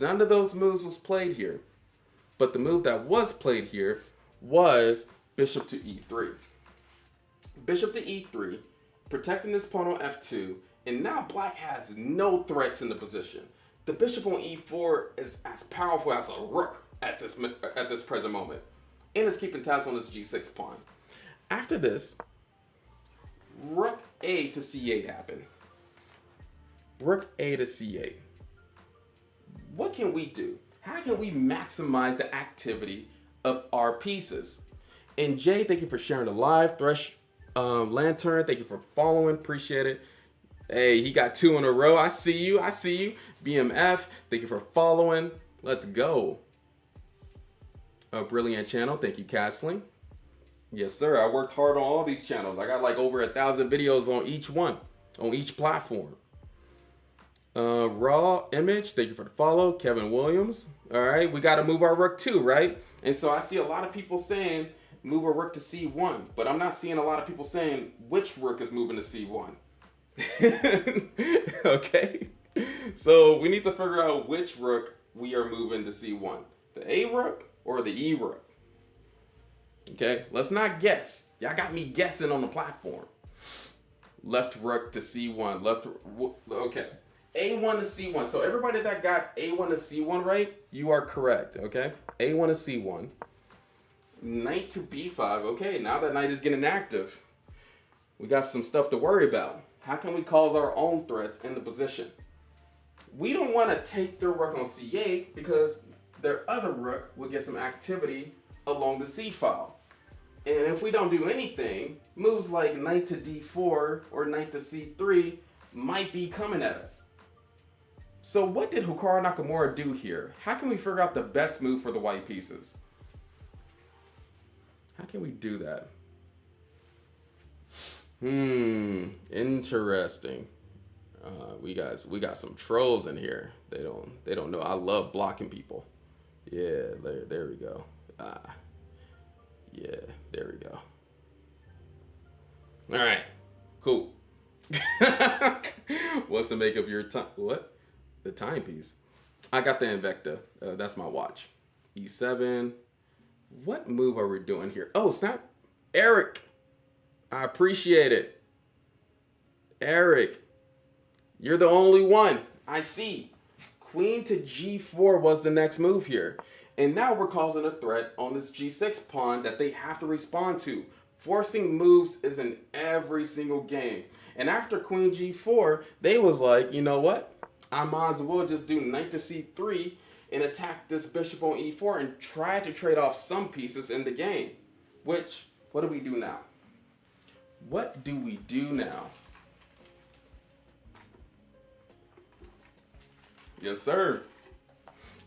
was played here. But the move that was played here was bishop to e3. Bishop to e3, protecting this pawn on f2, and now black has no threats in the position. The bishop on e4 is as powerful as a rook at this present moment, and it's keeping tabs on this g6 pawn. After this, rook a to c8 happened. Rook a to c8. What can we do? How can we maximize the activity of our pieces? And Jay, thank you for sharing the live. Thresh Lantern, thank you for following. Appreciate it. Hey, he got 2 in a row. I see you. I see you. BMF, thank you for following. Let's go. A brilliant channel. Thank you, Castling. Yes, sir. I worked hard on all these channels. I got like over 1,000 videos on each one, on each platform. Raw Image, thank you for the follow. Kevin Williams. All right, we got to move our rook too, right? And so I see a lot of people saying move a rook to C1, but I'm not seeing a lot of people saying which rook is moving to C1. Okay, so we need to figure out which rook we are moving to C1, the A rook or the E rook. Okay, let's not guess. Y'all got me guessing on the platform. Left rook to C1, okay. A1 to C1. So everybody that got A1 to C1 right, you are correct, okay? A1 to C1. Knight to B5. Okay, now that knight is getting active, we got some stuff to worry about. How can we cause our own threats in the position? We don't want to take their rook on C8 because their other rook will get some activity along the C file. And if we don't do anything, moves like knight to D4 or knight to C3 might be coming at us. So what did Hikaru Nakamura do here? How can we figure out the best move for the white pieces? How can we do that? Interesting. We got some trolls in here. They don't know. I love blocking people. Yeah, there we go. Yeah, there we go. All right, cool. What's the make of your time? What? The timepiece. I got the Invecta. That's my watch. E7. What move are we doing here? Oh, snap. Eric. I appreciate it. Eric. You're the only one. I see. Queen to G4 was the next move here. And now we're causing a threat on this G6 pawn that they have to respond to. Forcing moves is in every single game. And after Queen G4, they was like, you know what? I might as well just do knight to C3 and attack this bishop on E4 and try to trade off some pieces in the game. Which, what do we do now? What do we do now? Yes, sir.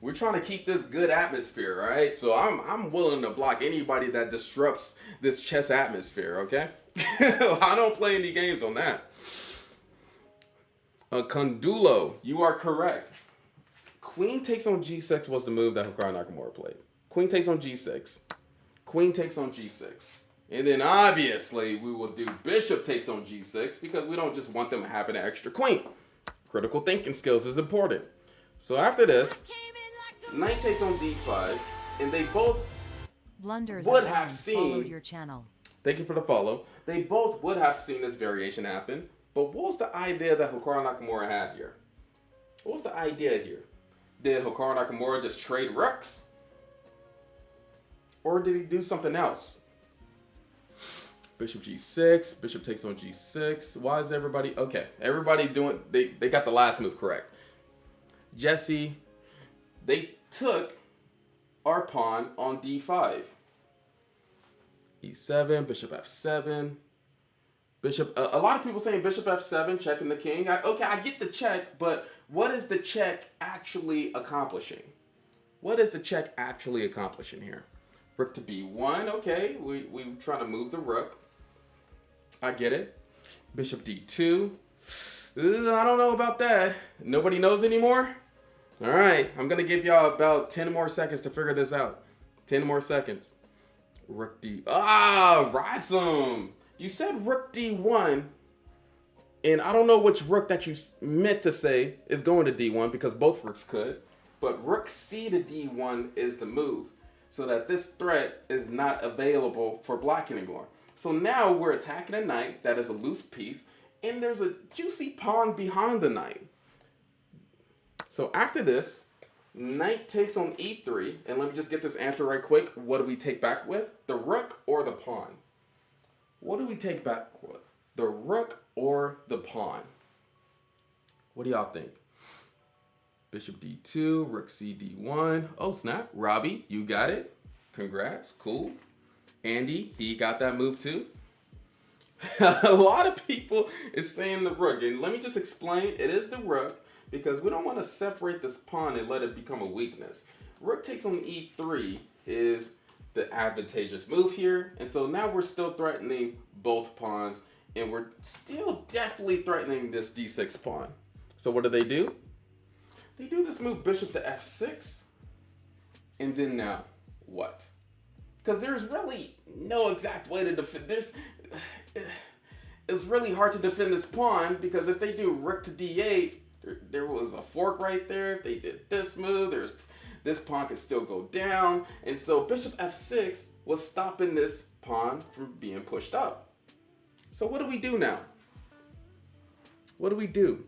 We're trying to keep this good atmosphere, right? So I'm willing to block anybody that disrupts this chess atmosphere, okay? I don't play any games on that. Condulo, you are correct. Queen takes on G6 was the move that Hikaru Nakamura played. Queen takes on G6. Queen takes on G6. And then obviously we will do bishop takes on G6 because we don't just want them having an extra queen. Critical thinking skills is important. So after this, knight takes on D5, and they both would have seen your channel. Thank you for the follow. They both would have seen this variation happen. But what was the idea that Hikaru Nakamura had here? What was the idea here? Did Hikaru Nakamura just trade rooks? Or did he do something else? Bishop G6, bishop takes on G6. Why is everybody, okay, everybody doing, they got the last move correct. Jesse, they took our pawn on D5. E7, bishop F7. Bishop, a lot of people saying bishop F7, checking the king. Okay, I get the check, but what is the check actually accomplishing? What is the check actually accomplishing here? Rook to B1, okay, we trying to move the rook. I get it. Bishop D2. I don't know about that. Nobody knows anymore? All right, I'm going to give y'all about 10 more seconds to figure this out. 10 more seconds. Rook D. Rasim. You said rook D1, and I don't know which rook that you meant to say is going to D1 because both rooks could, but rook C to D1 is the move so that this threat is not available for blocking anymore. So now we're attacking a knight that is a loose piece, and there's a juicy pawn behind the knight. So after this, knight takes on E3, and let me just get this answer right quick. What do we take back with? The rook or the pawn? What do we take back with? The rook or the pawn? What do y'all think? Bishop D2, rook C D1. Oh, snap. Robbie, you got it. Congrats. Cool. Andy, he got that move too. A lot of people is saying the rook, and let me just explain. It is the rook because we don't want to separate this pawn and let it become a weakness. Rook takes on e3 is the advantageous move here, and so now we're still threatening both pawns, and we're still definitely threatening this d6 pawn. So what do? They do this move bishop to f6, and then now what? Because there's really no exact way to defend. It's really hard to defend this pawn because if they do rook to d8, there was a fork right there. If they did this move, this pawn could still go down, and so bishop f6 was stopping this pawn from being pushed up. So what do we do now? What do we do?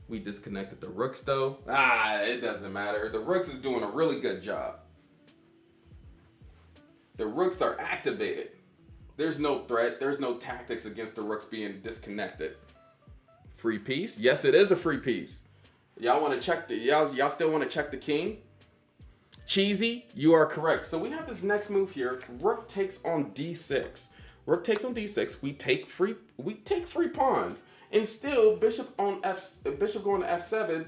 We disconnected the rooks though. It doesn't matter. The rooks is doing a really good job. The rooks are activated. There's no threat. There's no tactics against the rooks being disconnected. Free piece? Yes, it is a free piece. Y'all want to check y'all still want to check the king? Cheesy, you are correct. So we have this next move here. Rook takes on d6. Rook takes on d6. We take free pawns. And still bishop going to f7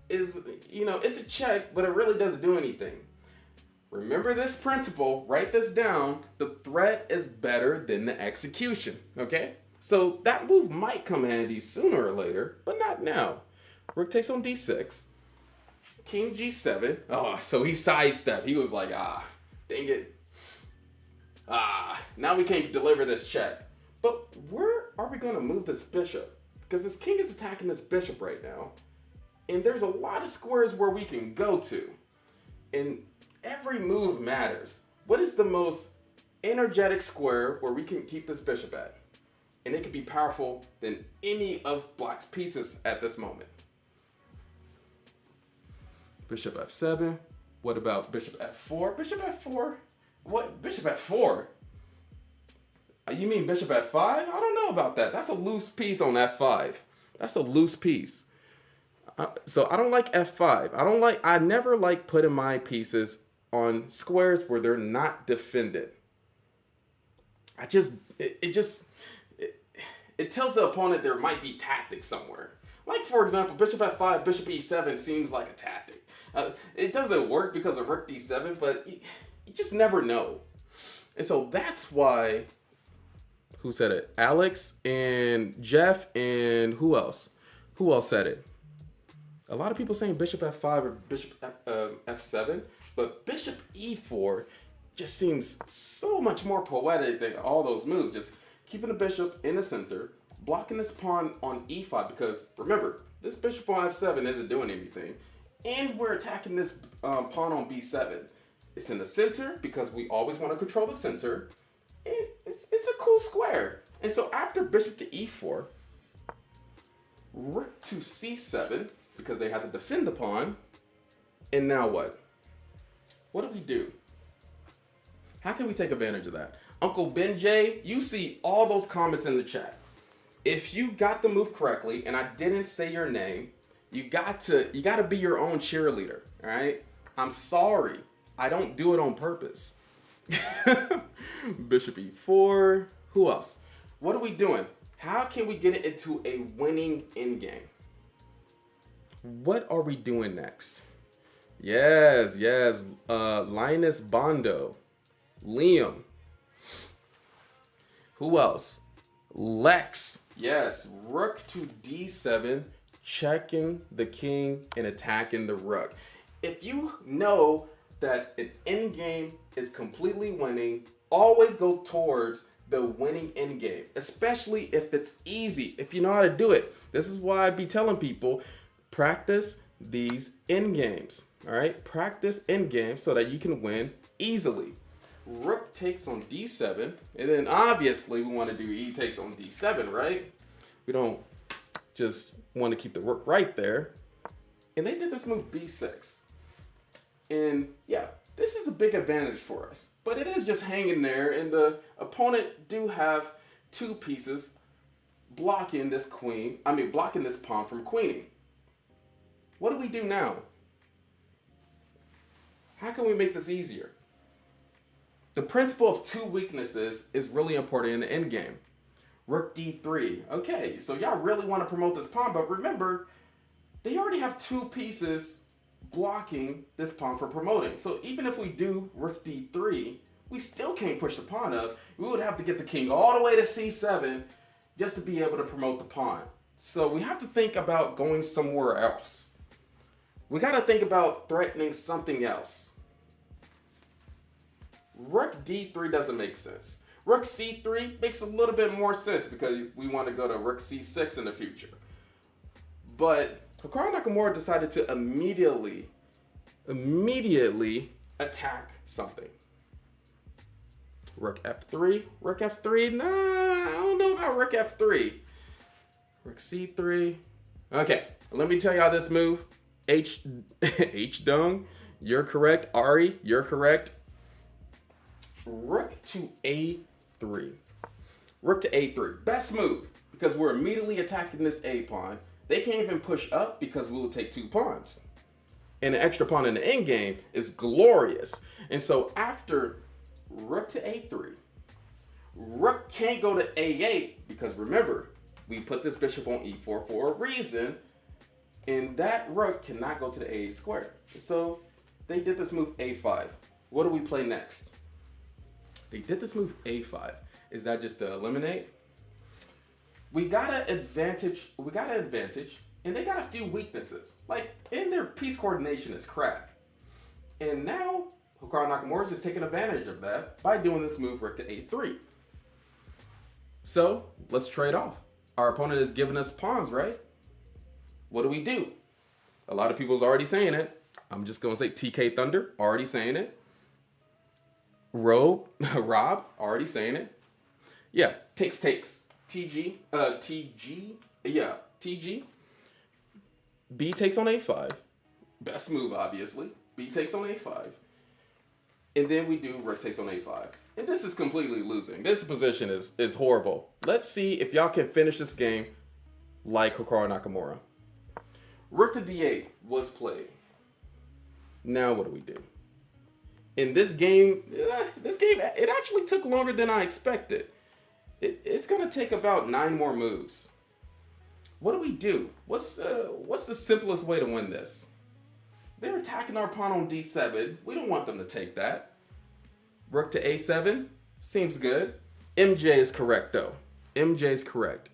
is, it's a check, but it really doesn't do anything. Remember this principle, write this down. The threat is better than the execution, okay? So that move might come handy sooner or later, but not now. Rook takes on d6. King g7. Oh, so he sidestepped. He was like, dang it. Now we can't deliver this check. But where are we going to move this bishop? Because this king is attacking this bishop right now. And there's a lot of squares where we can go to. And every move matters. What is the most energetic square where we can keep this bishop at? And it can be powerful than any of black's pieces at this moment. Bishop f7. What about bishop f4? Bishop f4? What? Bishop f4? You mean bishop f5? I don't know about that. That's a loose piece on f5. That's a loose piece. So I don't like f5. I never like putting my pieces on squares where they're not defended. It tells the opponent there might be tactics somewhere. Like, for example, bishop f5, bishop e7 seems like a tactic. It doesn't work because of rook d7, but you just never know. And so that's why, who said it? Alex and Jeff and who else? Who else said it? A lot of people saying bishop f5 or bishop f7, but bishop e4 just seems so much more poetic than all those moves. Just keeping the bishop in the center, blocking this pawn on e5, because remember, this bishop on f7 isn't doing anything. And we're attacking this pawn on b7. It's in the center because we always want to control the center. And it's a cool square. And so after bishop to e4, rook to c7, because they have to defend the pawn. And now what? What do we do? How can we take advantage of that? Uncle Ben J, you see all those comments in the chat. If you got the move correctly, and I didn't say your name, you got to be your own cheerleader, all right? I'm sorry. I don't do it on purpose. Bishop e4. Who else? What are we doing? How can we get it into a winning endgame? What are we doing next? Yes. Linus Bondo. Liam. Who else? Lex. Yes. Rook to d7. Checking the king and attacking the rook. If you know that an endgame is completely winning, always go towards the winning endgame, especially if it's easy, if you know how to do it. This is why I be telling people, practice these endgames, all right? Practice endgames so that you can win easily. Rook takes on d7, and then obviously we want to do e takes on d7, right? We don't just want to keep the rook right there. And they did this move b6. And yeah, this is a big advantage for us. But it is just hanging there, and the opponent do have two pieces blocking this pawn from queening. What do we do now? How can we make this easier? The principle of two weaknesses is really important in the end game. Rook d3. Okay, so y'all really want to promote this pawn, but remember, they already have two pieces blocking this pawn for promoting. So even if we do rook d3, we still can't push the pawn up. We would have to get the king all the way to c7 just to be able to promote the pawn. So we have to think about going somewhere else. We got to think about threatening something else. Rook d3 doesn't make sense. Rook c3 makes a little bit more sense because we want to go to rook c6 in the future. But Hikaru Nakamura decided to immediately attack something. Rook f3, rook f3. Nah, I don't know about rook f3. Rook c3. Okay, let me tell y'all this move. Dung, you're correct. Ari, you're correct. Rook to a3. Rook to a3. Best move because we're immediately attacking this a pawn. They can't even push up because we will take two pawns. And an extra pawn in the endgame is glorious. And so after rook to a3, rook can't go to a8 because remember, we put this bishop on e4 for a reason. And that rook cannot go to the a8 square. So they did this move a5. What do we play next? They did this move a5. Is that just to eliminate? We got an advantage, and they got a few weaknesses. Like, in their piece coordination is crap. And now, Hikaru Nakamura is just taking advantage of that by doing this move rook to a3. So, let's trade off. Our opponent is giving us pawns, right? What do? A lot of people's already saying it. I'm just going to say TK Thunder, already saying it. Rob, already saying it. Yeah, takes. TG. Yeah, TG. B takes on a5. Best move, obviously. B takes on a5. And then we do rook takes on a5. And this is completely losing. This position is horrible. Let's see if y'all can finish this game like Hikaru Nakamura. Rook to d8 was played. Now what do? In this game, it actually took longer than I expected. It's gonna take about 9 more moves. What do? What's the simplest way to win this? They're attacking our pawn on d7. We don't want them to take that. Rook to a7 seems good. MJ is correct though. MJ is correct.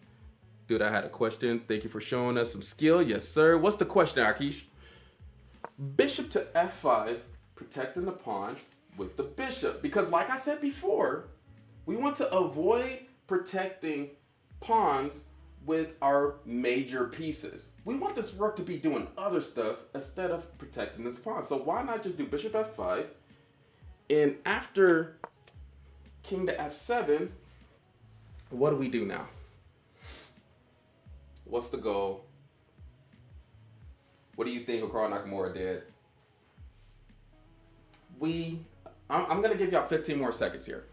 Dude, I had a question. Thank you for showing us some skill. Yes, sir. What's the question, Akish? Bishop to f5, protecting the pawn with the bishop. Because like I said before, we want to avoid protecting pawns with our major pieces. We want this rook to be doing other stuff instead of protecting this pawn. So why not just do bishop f5? And after king to f7, what do we do now? What's the goal? What do you think Hikaru Nakamura did? I'm going to give y'all 15 more seconds here.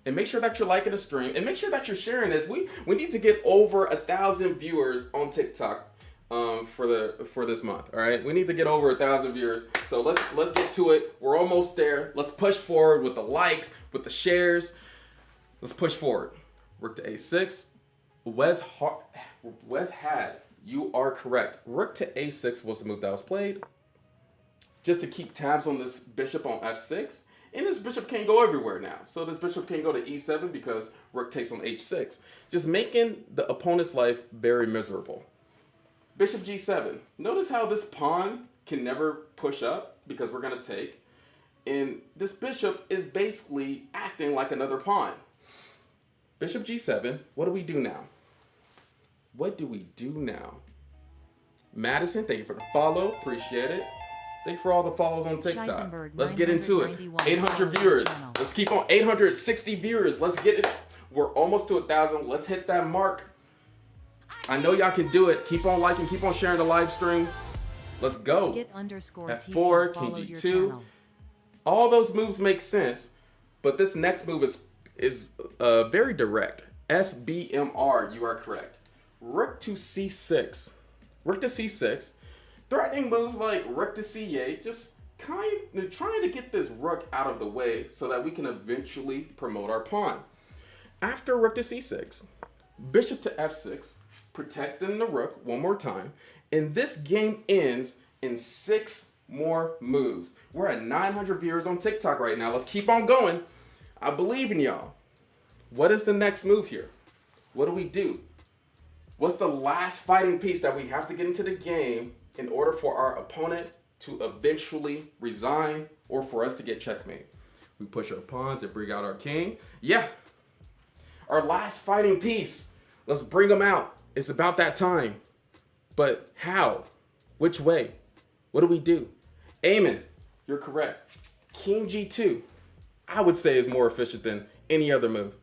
And make sure that you're liking the stream. And make sure that you're sharing this. We need to get over 1,000 viewers on TikTok for this month. All right, we need to get over 1,000 viewers. So let's get to it. We're almost there. Let's push forward with the likes, with the shares. Let's push forward. Rook to a6. Wes had, you are correct. Rook to a6 was the move that was played. Just to keep tabs on this bishop on f6. And this bishop can't go everywhere now. So this bishop can't go to e7 because rook takes on h6. Just making the opponent's life very miserable. Bishop g7. Notice how this pawn can never push up because we're going to take. And this bishop is basically acting like another pawn. Bishop g7. What do we do now? What do we do now? Madison, thank you for the follow. Appreciate it. Thank you for all the follows on TikTok. Let's get into it. 800 viewers. Let's keep on 860 viewers. Let's get it. We're almost to 1,000. Let's hit that mark. I know y'all can do it. Keep on liking. Keep on sharing the live stream. Let's go. F4, King G2. All those moves make sense, but this next move is very direct. SBMR, you are correct. Rook to C6. Rook to C6. Threatening moves like rook to c8 just trying to get this rook out of the way so that we can eventually promote our pawn. After rook to c6, bishop to f6, protecting the rook one more time, and this game ends in 6 more moves. We're at 900 viewers on TikTok right now. Let's keep on going. I believe in y'all. What is the next move here? What do we do? What's the last fighting piece that we have to get into the game in order for our opponent to eventually resign or for us to get checkmate? We push our pawns and bring out our king. Yeah, our last fighting piece. Let's bring them out. It's about that time. But how? Which way? What do we do? Amen. You're correct. King G2, I would say, is more efficient than any other move.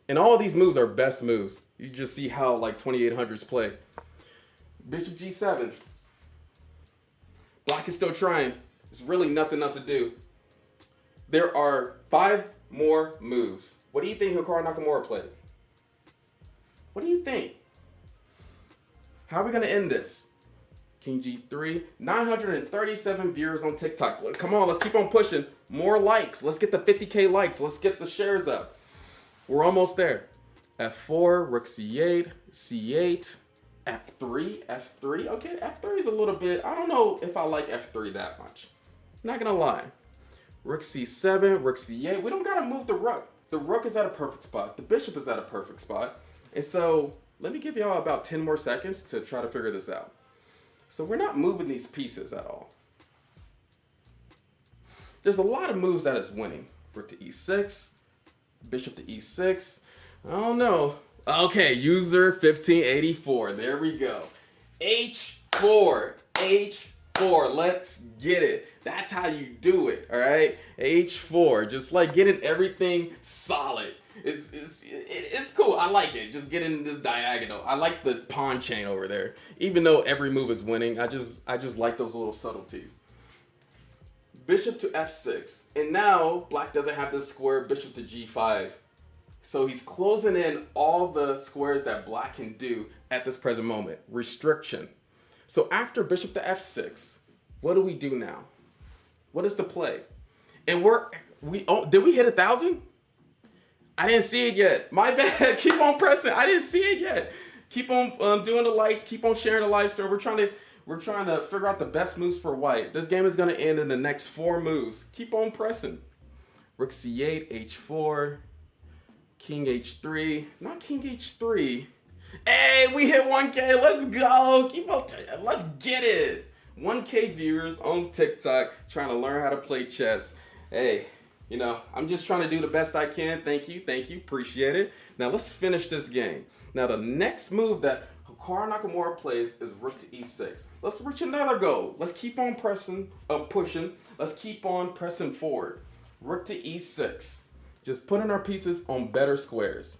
And all these moves are best moves. You just see how like 2800s play. Bishop G7. Black is still trying. There's really nothing else to do. There are 5 more moves. What do you think Hikaru Nakamura played? What do you think? How are we going to end this? King G3. 937 viewers on TikTok. Come on, let's keep on pushing. More likes. Let's get the 50K likes. Let's get the shares up. We're almost there. F4, rook C8, C8, F3, F3. Okay, F3 is a little bit, I don't know if I like F3 that much. Not gonna lie. Rook C7, rook C8. We don't gotta move the rook. The rook is at a perfect spot. The bishop is at a perfect spot. And so let me give y'all about 10 more seconds to try to figure this out. So we're not moving these pieces at all. There's a lot of moves that is winning. Rook to E6, bishop to E6. I don't know. Okay, user 1584. There we go. H4, H4. Let's get it. That's how you do it, all right? H4, just like getting everything solid. It's cool. I like it. Just getting this diagonal. I like the pawn chain over there. Even though every move is winning, I just like those little subtleties. Bishop to F6. And now black doesn't have this square bishop to G5. So he's closing in all the squares that black can do at this present moment. Restriction. So after bishop to F6, what do we do now? What is the play? And did we hit 1,000? I didn't see it yet. My bad. Keep on pressing. I didn't see it yet. Keep on doing the likes. Keep on sharing the live stream. We're trying to figure out the best moves for white. This game is going to end in the next 4 moves. Keep on pressing. Rook C8, H4, King H3. Not King H3. Hey, we hit 1K. Let's go. Keep on. Let's get it. 1K viewers on TikTok trying to learn how to play chess. Hey, you know, I'm just trying to do the best I can. Thank you. Appreciate it. Now let's finish this game. Now the next move that Hikaru Nakamura plays is rook to E6. Let's reach another goal. Let's keep on pushing. Let's keep on pressing forward. Rook to E6. Just putting our pieces on better squares.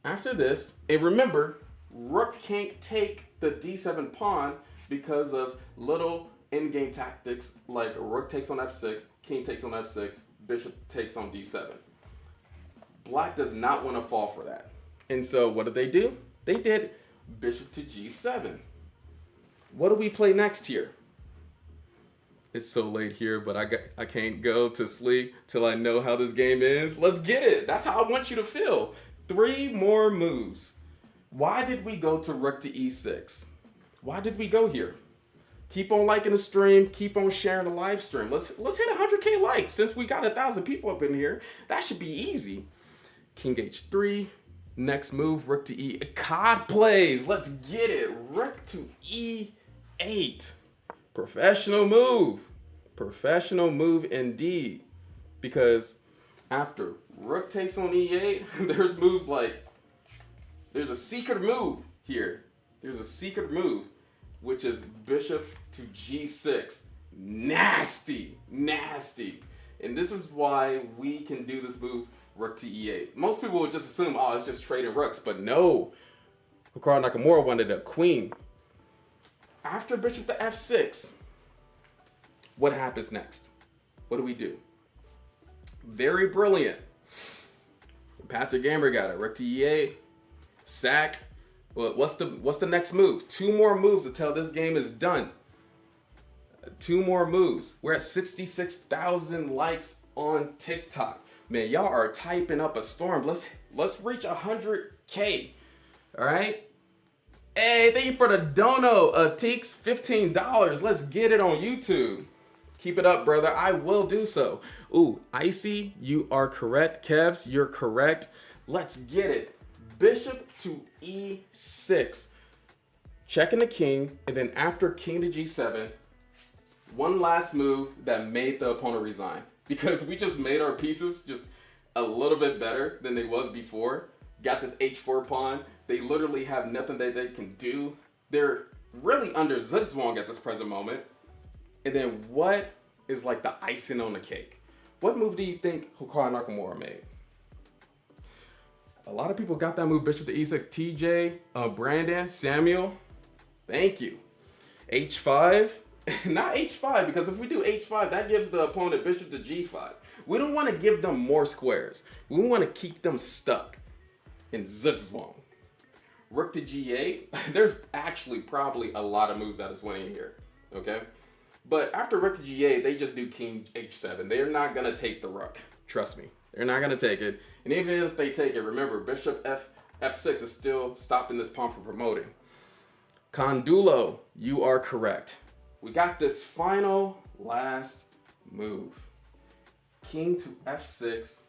After this, and remember, rook can't take the D7 pawn because of little endgame tactics like rook takes on F6, king takes on F6, bishop takes on D7. Black does not want to fall for that. And so what did they do? They did bishop to G7. What do we play next here? It's so late here, but I can't go to sleep till I know how this game is. Let's get it. That's how I want you to feel. 3 more moves. Why did we go to rook to E6? Why did we go here? Keep on liking the stream. Keep on sharing the live stream. Let's hit 100K likes. Since we got 1,000 people up in here, that should be easy. King H3. Next move, rook to E. COD plays. Let's get it. Rook to E8. Professional move. Professional move indeed. Because after rook takes on E8, there's moves like, there's a secret move here. There's a secret move, which is bishop to G6. Nasty, nasty. And this is why we can do this move, rook to E8. Most people would just assume, oh, it's just trading rooks, but no. Hikaru Nakamura wanted a queen. After bishop to F6, what happens next? What do we do? Very brilliant. Patrick Gamer got it. Rook to E8, sack. Well, what's the next move? 2 more moves until this game is done. 2 more moves. We're at 66,000 likes on TikTok. Man, y'all are typing up a storm. Let's reach 100K. All right. Hey, thank you for the dono, Teeks, $15. Let's get it on YouTube. Keep it up, brother. I will do so. Ooh, Icy, you are correct. Kevs, you're correct. Let's get it. Bishop to E6. Checking the king, and then after king to G7, one last move that made the opponent resign. Because we just made our pieces just a little bit better than they was before. Got this H4 pawn. They literally have nothing that they can do. They're really under Zugzwang at this present moment. And then what is like the icing on the cake? What move do you think Hikaru Nakamura made? A lot of people got that move, bishop to E6. TJ, Brandon, Samuel, thank you. H5, not H5, because if we do H5, that gives the opponent bishop to G5. We don't want to give them more squares. We want to keep them stuck in Zugzwang. Rook to G8, there's actually probably a lot of moves that is winning here, okay? But after rook to G8, they just do king H7. They're not going to take the rook. Trust me. They're not going to take it. And even if they take it, remember, bishop F6 is still stopping this pawn from promoting. Condulo, you are correct. We got this final last move. King to F6.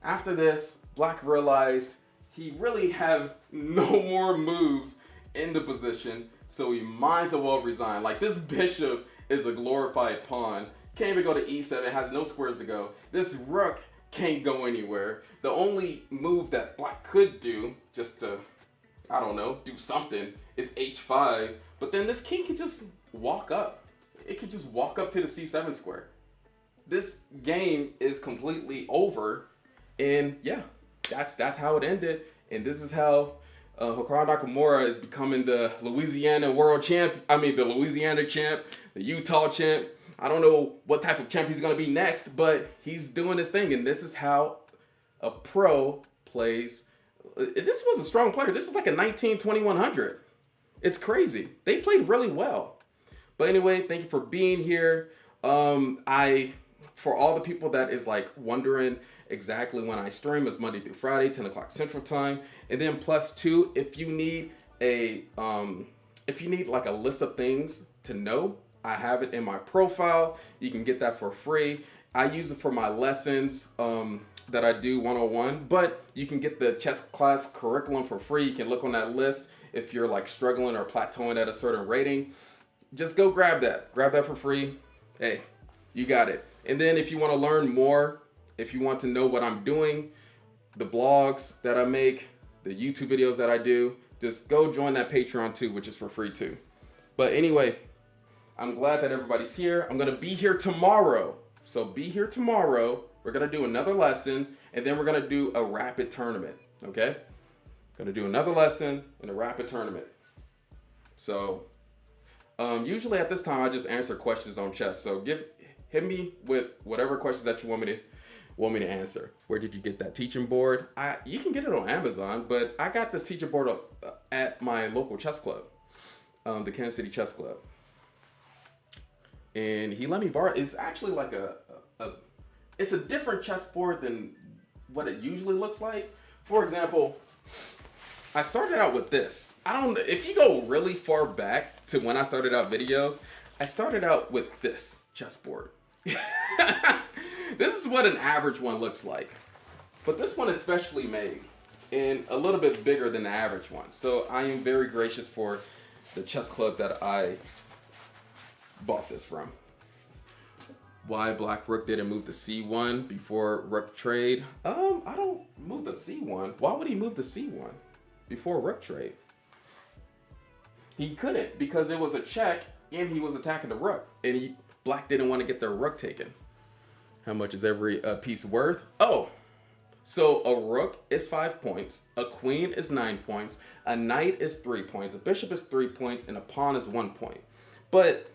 After this, Black realized he really has no more moves in the position, so he might as well resign. Like, this bishop is a glorified pawn. Can't even go to E7, it has no squares to go. This rook can't go anywhere. The only move that Black could do, just to, I don't know, do something, is H5. But then this king could just walk up. It could just walk up to the C7 square. This game is completely over. And yeah, that's how it ended. And this is how Hikaru Nakamura is becoming the Louisiana world champ. I mean, the Louisiana champ, the Utah champ. I don't know what type of champ he's going to be next, but he's doing his thing. And this is how a pro plays. This was a strong player. This is like a 19-2100. It's crazy. They played really well. But anyway, thank you for being here. For all the people that is like wondering exactly when I stream, is Monday through Friday, 10 o'clock Central Time. And then +2, if you need like a list of things to know, I have it in my profile. You can get that for free. I use it for my lessons that I do 101, but you can get the chess class curriculum for free. You can look on that list if you're like struggling or plateauing at a certain rating. Just go grab that. Grab that for free. Hey, you got it. And then if you want to learn more, if you want to know what I'm doing, the blogs that I make, the YouTube videos that I do, just go join that Patreon too, which is for free too. But anyway, I'm glad that everybody's here. I'm going to be here tomorrow. So be here tomorrow. We're going to do another lesson, and then we're going to do a rapid tournament. Okay? Going to do another lesson and a rapid tournament. So usually at this time, I just answer questions on chess. So hit me with whatever questions that you want me to answer. Where did you get that teaching board? You can get it on Amazon, but I got this teaching board at my local chess club, the Kansas City Chess Club. And he let me borrow. It's actually like it's a different chessboard than what it usually looks like. For example, I started out with this. I don't know if you go really far back to when I started out videos. I started out with this chessboard. This is what an average one looks like, but this one is specially made and a little bit bigger than the average one. So I am very gracious for the chess club that I bought this from. Why Black Rook didn't move to C1 before Rook trade? I don't move the C1. Why would he move the C1 before Rook trade? He couldn't, because it was a check and he was attacking the Rook, and Black didn't want to get their Rook taken. How much is every piece worth? Oh, so a Rook is 5 points, a Queen is 9 points, a Knight is 3 points, a Bishop is 3 points, and a Pawn is 1 point. But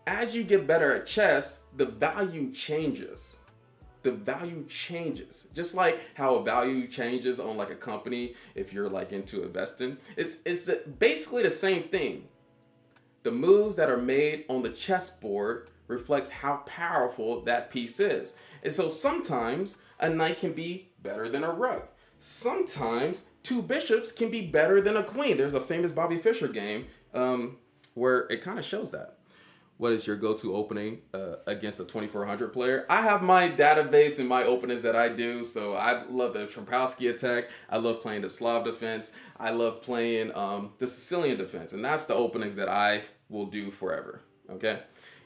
as you get better at chess, the value changes. The value changes. Just like how a value changes on like a company if you're like into investing. It's basically the same thing. The moves that are made on the chessboard reflects how powerful that piece is. And so sometimes a knight can be better than a rook. Sometimes two bishops can be better than a queen. There's a famous Bobby Fischer game where it kind of shows that. What is your go-to opening against a 2400 player? I have my database and my openings that I do. So I love the Trampowski attack. I love playing the Slav defense. I love playing the Sicilian defense. And that's the openings that I will do forever. Okay?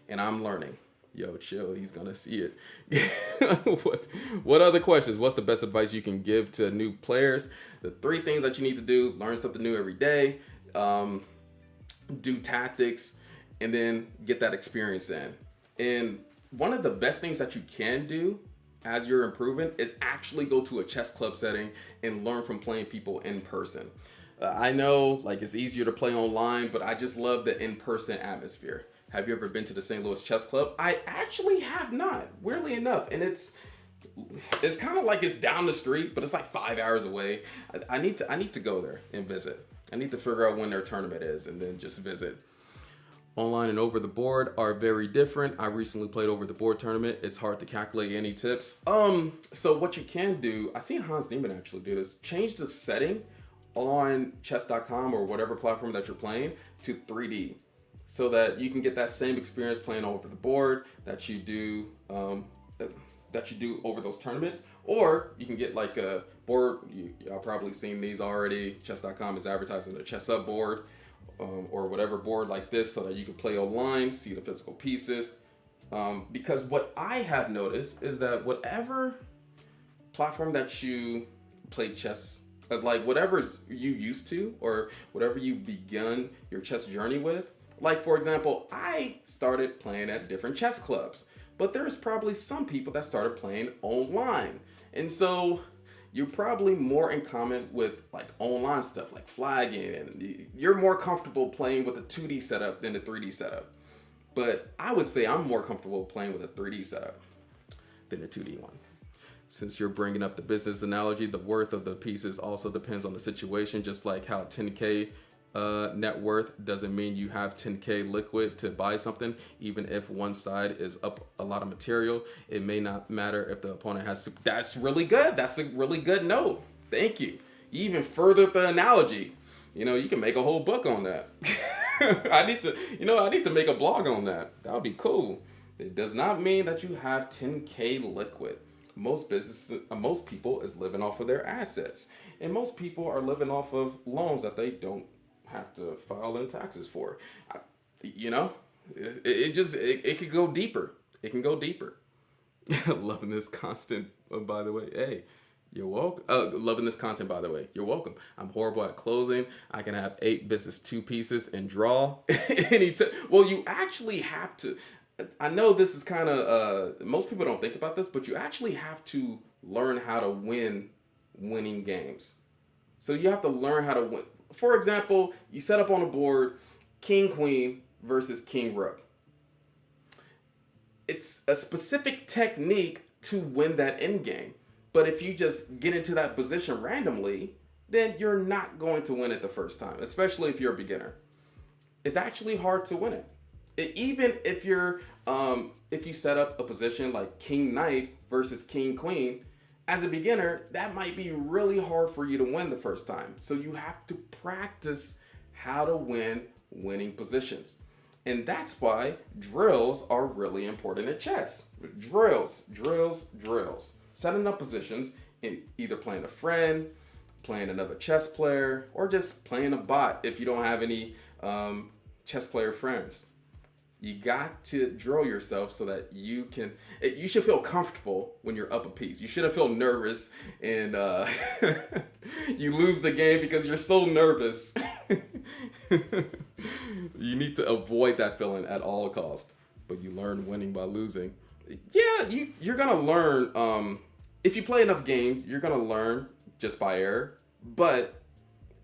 And I'm learning. Yo, chill. He's going to see it. What other questions? What's the best advice you can give to new players? The 3 things that you need to do: learn something new every day, do tactics, and then get that experience in. And one of the best things that you can do as you're improving is actually go to a chess club setting and learn from playing people in person. I know like it's easier to play online, but I just love the in-person atmosphere. Have you ever been to the St. Louis Chess Club? I actually have not, weirdly enough. And it's kind of like it's down the street, but it's like 5 hours away. I need to go there and visit. I need to figure out when their tournament is and then just visit. Online and over the board are very different. I recently played over the board tournament. It's hard to calculate any tips. So what you can do, I seen Hans Niemann actually do this. Change the setting on chess.com or whatever platform that you're playing to 3D, so that you can get that same experience playing over the board that you do over those tournaments. Or you can get like a board. Y'all probably seen these already. Chess.com is advertising a chess up board. Or whatever board like this, so that you can play online, see the physical pieces. Because what I have noticed is that whatever platform that you play chess, like whatever you used to, or whatever you begun your chess journey with. Like for example, I started playing at different chess clubs, but there's probably some people that started playing online. And so you're probably more in common with like online stuff like flagging, and you're more comfortable playing with a 2D setup than a 3D setup. But I would say I'm more comfortable playing with a 3D setup than a 2D one. Since you're bringing up the business analogy, the worth of the pieces also depends on the situation. Just like how 10K net worth doesn't mean you have 10K liquid to buy something. Even if one side is up a lot of material, it may not matter if the opponent has. That's really good. That's a really good note. Thank you. You even furthered the analogy. You can make a whole book on that. I need to make a blog on that. That would be cool. It does not mean that you have 10K liquid. Most people is living off of their assets, and most people are living off of loans that they don't have to file in taxes for. It could go deeper. It can go deeper. Loving this content, by the way. Hey, you're welcome. Loving this content, by the way. You're welcome. I'm horrible at closing. I can have 8 business 2 pieces and draw anytime. Well, you actually have to. I know this is kind of most people don't think about this, but you actually have to learn how to winning games. So you have to learn how to win. For example, you set up on a board king queen versus king rook. It's a specific technique to win that endgame. But if you just get into that position randomly, then you're not going to win it the first time, especially if you're a beginner. It's actually hard to win it. Even if if you set up a position like king knight versus king queen, as a beginner, that might be really hard for you to win the first time. So you have to practice how to win winning positions. And that's why drills are really important in chess. Drills. Setting up positions, in either playing a friend, playing another chess player, or just playing a bot if you don't have any chess player friends. You got to drill yourself so that you should feel comfortable when you're up a piece. You shouldn't feel nervous and you lose the game because you're so nervous. You need to avoid that feeling at all costs. But you learn winning by losing. Yeah, you're going to learn. If you play enough games, you're going to learn just by error. But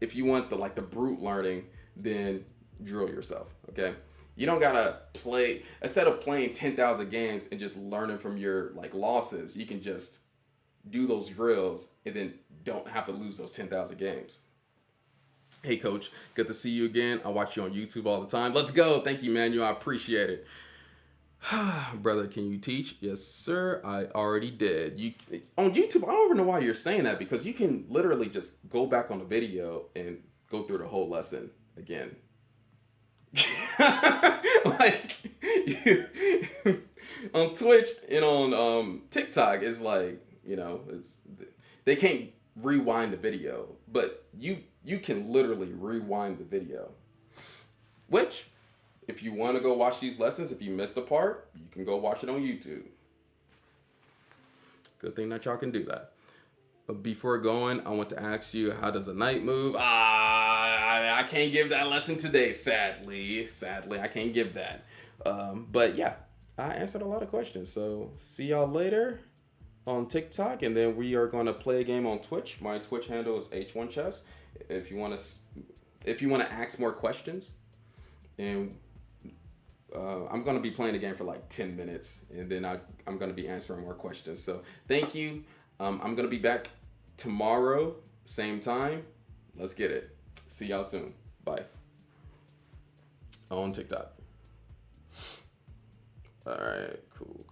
if you want the brute learning, then drill yourself, okay? You don't gotta play, instead of playing 10,000 games and just learning from your losses, you can just do those drills and then don't have to lose those 10,000 games. Hey coach, good to see you again. I watch you on YouTube all the time. Let's go. Thank you, Manuel. I appreciate it. Brother, can you teach? Yes, sir. I already did. You on YouTube. I don't even know why you're saying that because you can literally just go back on the video and go through the whole lesson again. Like you, on Twitch and on TikTok, it's like it's they can't rewind the video, but you can literally rewind the video. Which, if you want to go watch these lessons, if you missed a part, you can go watch it on YouTube. Good thing that y'all can do that. But before going, I want to ask you, how does a knight move? I can't give that lesson today, sadly. Sadly, I can't give that. But yeah, I answered a lot of questions. So see y'all later on TikTok, and then we are going to play a game on Twitch. My Twitch handle is H1Chess. If you want to ask more questions, and I'm going to be playing the game for like 10 minutes, and then I'm going to be answering more questions. So thank you. I'm going to be back tomorrow, same time. Let's get it. See y'all soon. Bye. On TikTok. All right. Cool.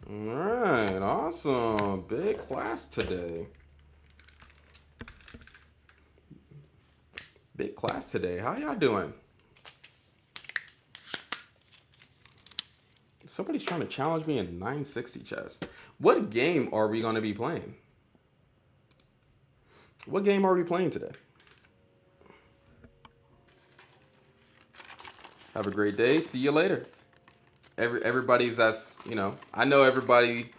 All right. Awesome. Big class today. Big class today. How y'all doing? Somebody's trying to challenge me in 960 chess. What game are we going to be playing? What game are we playing today? Have a great day. See you later. Everybody's I know everybody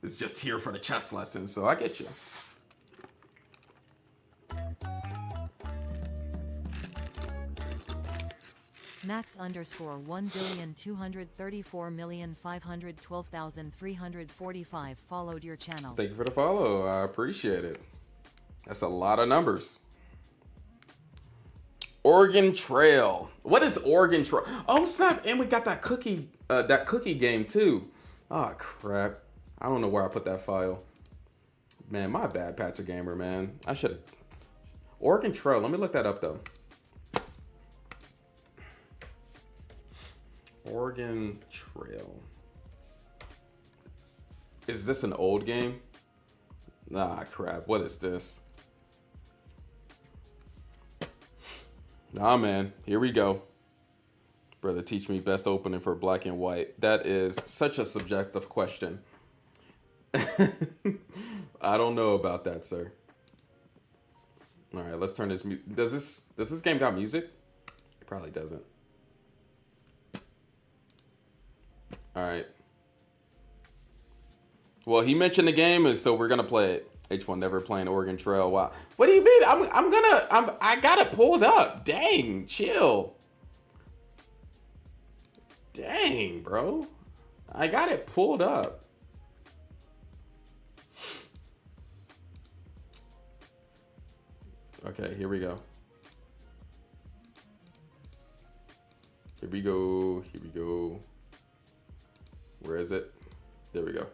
is just here for the chess lesson, so I get you. Max_1,234,512,345 followed your channel. Thank you for the follow. I appreciate it. That's a lot of numbers. Oregon Trail. What is Oregon Trail? Oh snap! And we got that cookie game too. Oh crap! I don't know where I put that file. Man, my bad, Patrick Gamer. Man, I should. Oregon Trail. Let me look that up though. Oregon Trail. Is this an old game? Nah, crap. What is this? Nah, man. Here we go. Brother, teach me best opening for black and white. That is such a subjective question. I don't know about that, sir. All right, let's turn this. Does this game got music? It probably doesn't. All right. Well, he mentioned the game, and so we're gonna play it. H1 never playing Oregon Trail. Wow. What do you mean? I got it pulled up. Dang, chill. Dang, bro. I got it pulled up. Okay, here we go. Here we go. Here we go. Where is it? There we go.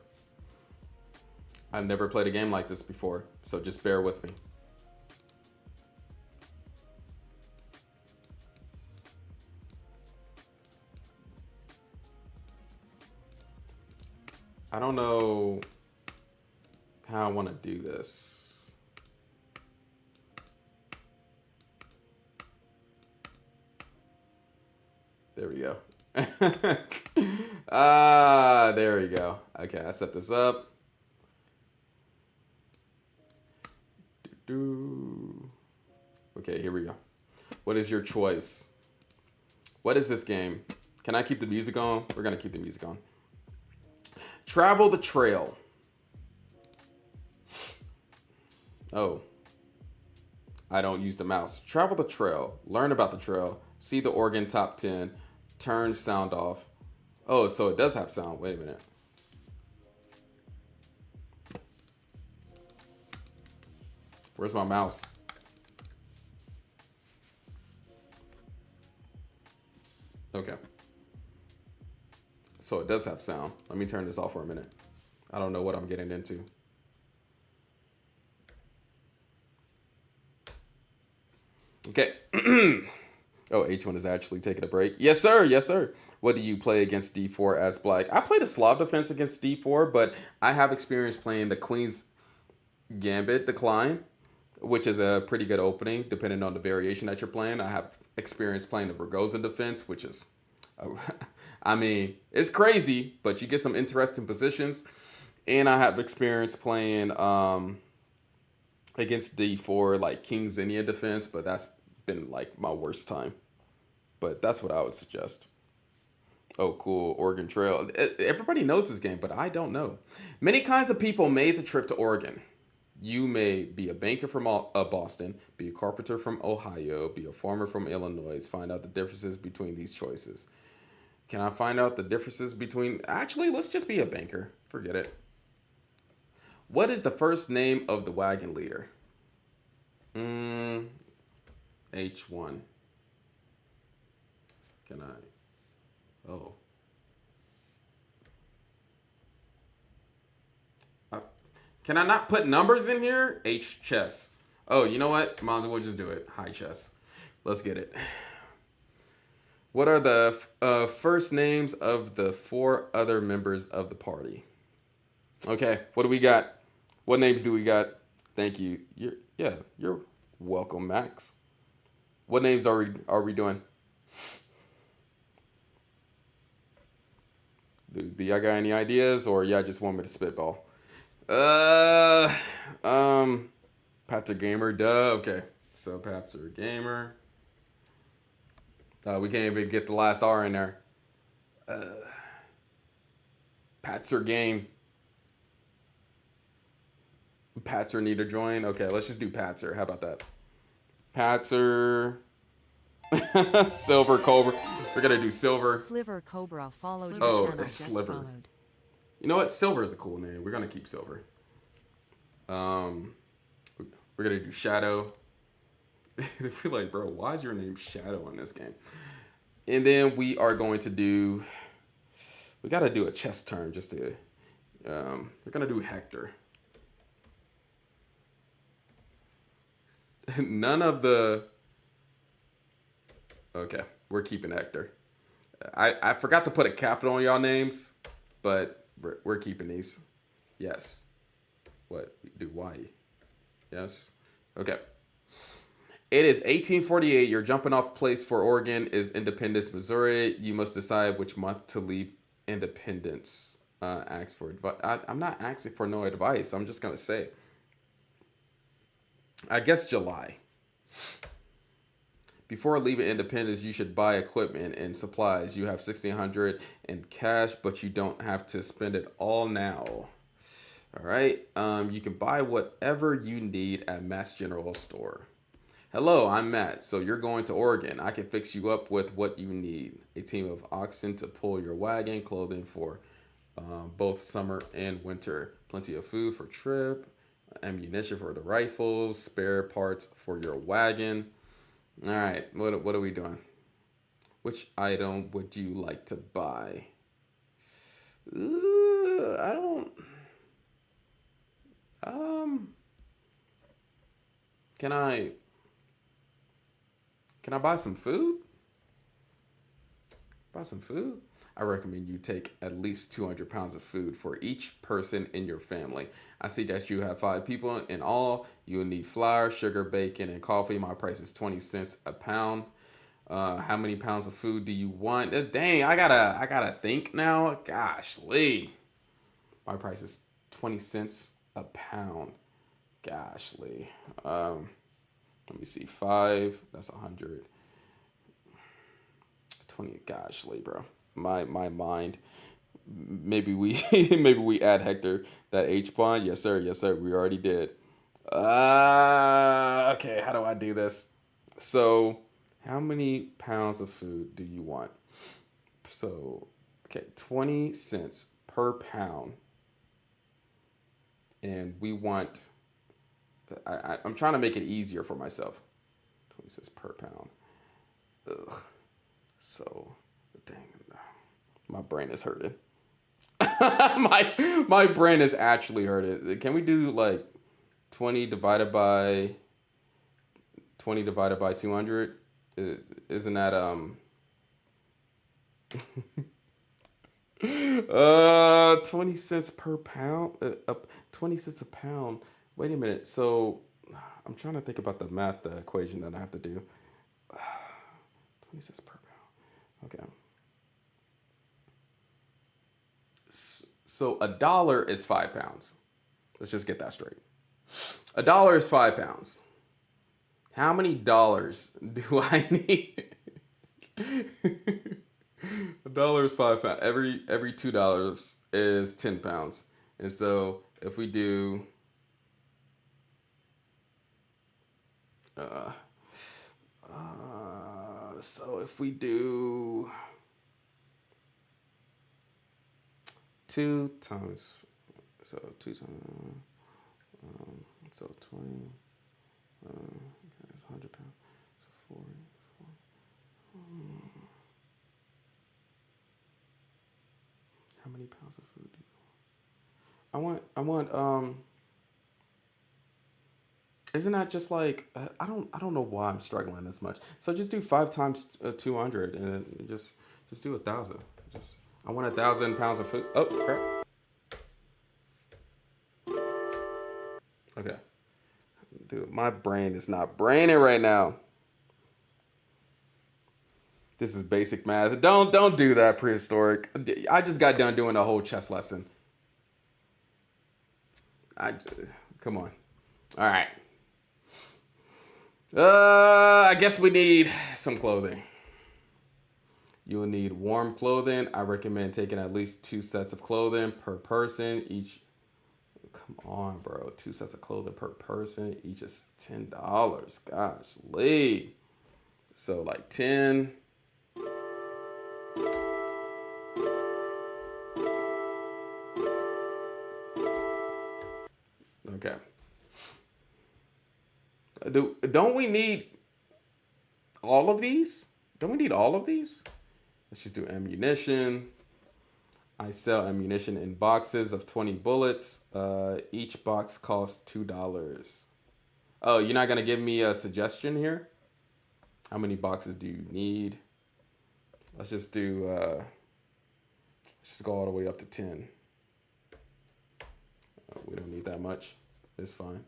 I've never played a game like this before, so just bear with me. I don't know how I want to do this. There we go. There we go. Okay, I set this up. Okay, here we go. What is your choice? What is this game? Can I keep the music on? We're gonna keep the music on. Travel the trail. Oh. I don't use the mouse. Travel the trail. Learn about the trail. See the Oregon top 10. Turn sound off. Oh, so it does have sound. Wait a minute. Where's my mouse? Okay. So it does have sound. Let me turn this off for a minute. I don't know what I'm getting into. Okay. Oh, H1 is actually taking a break. Yes, sir. Yes, sir. What do you play against D4 as black? I played a Slav defense against D4, but I have experience playing the Queen's Gambit Decline, which is a pretty good opening depending on the variation that you're playing. I have experience playing the Rogozin defense, which is, I mean, it's crazy, but you get some interesting positions. And I have experience playing against D4, like King Xenia defense, but that's been like my worst time. But that's what I would suggest. Oh, cool. Oregon Trail. Everybody knows this game, but I don't know. Many kinds of people made the trip to Oregon. You may be a banker from Boston, be a carpenter from Ohio, be a farmer from Illinois. Find out the differences between these choices. Can I find out the differences between... Actually, let's just be a banker. Forget it. What is the first name of the wagon leader? H1. Can I... Oh. Can I not put numbers in here? H chess. Oh, you know what? Might as well just do it. High chess. Let's get it. What are the first names of the 4 other members of the party? Okay, what do we got? What names do we got? Thank you. You're welcome, Max. What names are we doing? Do y'all got any ideas, or y'all just want me to spitball? Pat's a gamer, duh. Okay, so Pat's a gamer. We can't even get the last R in there. Patzer game. Patzer need to join. Okay, let's just do Patzer. How about that? Patzer. Silver Cobra. We're gonna do Silver. Sliver Cobra followed Oh, your channel. it's Just Sliver. followed. You know what? Silver is a cool name. We're gonna keep Silver. We're gonna do Shadow. I feel like, bro, why is your name Shadow in this game? And then we are going to do... We got to do a chess turn just to... we're going to do Hector. None of the... Okay, we're keeping Hector. I forgot to put a capital on y'all names, but we're keeping these. Yes. What? Do Y? Yes. Okay. It is 1848. Your jumping off place for Oregon is Independence, Missouri. You must decide which month to leave Independence. Ask for advice. I'm not asking for no advice. I'm just gonna say. I guess July. Before leaving Independence, you should buy equipment and supplies. You have $1,600 in cash, but you don't have to spend it all now. All right. You can buy whatever you need at Mass General Store. Hello, I'm Matt. So you're going to Oregon. I can fix you up with what you need. A team of oxen to pull your wagon, clothing for both summer and winter, plenty of food for trip, ammunition for the rifles, spare parts for your wagon. All right, what are we doing? Which item would you like to buy? I don't... Can I buy some food? Buy some food? I recommend you take at least 200 pounds of food for each person in your family. I see that you have 5 people in all. You will need flour, sugar, bacon, and coffee. My price is 20 cents a pound. How many pounds of food do you want? Dang, I gotta think now. Gosh, Lee. My price is 20 cents a pound. Gosh, Lee. Let me see. 5. That's 100. 20. Gosh, Lee, bro. My mind. Maybe we maybe we add Hector that H bond. Yes, sir. Yes, sir. We already did. Okay. How do I do this? So, how many pounds of food do you want? So, okay, 20 cents per pound, and we want. I'm trying to make it easier for myself. 20 cents per pound. Ugh. So, dang, my brain is hurting. my brain is actually hurting. Can we do like 20 divided by 20 divided by 200. Isn't that 20 cents per pound? 20 cents a pound. Wait a minute. So I'm trying to think about the math, the equation that I have to do. 20 cents per pound. Okay. So $1 is 5 pounds. Let's just get that straight. $1 is 5 pounds. How many dollars do I need? $1 is 5 pounds. Every $2 is 10 pounds. And so if we do so if we do 2 times, so 2 times, so 20, that's 100 pounds, so 40. How many pounds of food do you want? Isn't that just like, I don't know why I'm struggling this much. So just do 5 times 200 and just do 1,000. I want 1,000 pounds of food. Oh, crap. Okay. Dude, my brain is not braining right now. This is basic math. Don't do that, prehistoric. I just got done doing a whole chess lesson. Come on. All right. I guess we need some clothing. You will need warm clothing. I recommend taking at least 2 sets of clothing per person. Each, come on, bro. 2 sets of clothing per person. Each is $10. Gosh, Lee. So like 10. Okay. Don't we need all of these? Don't we need all of these? Let's just do ammunition. I sell ammunition in boxes of 20 bullets. Each box costs $2. Oh, you're not going to give me a suggestion here? How many boxes do you need? Let's just do, just go all the way up to 10. We don't need that much. It's fine.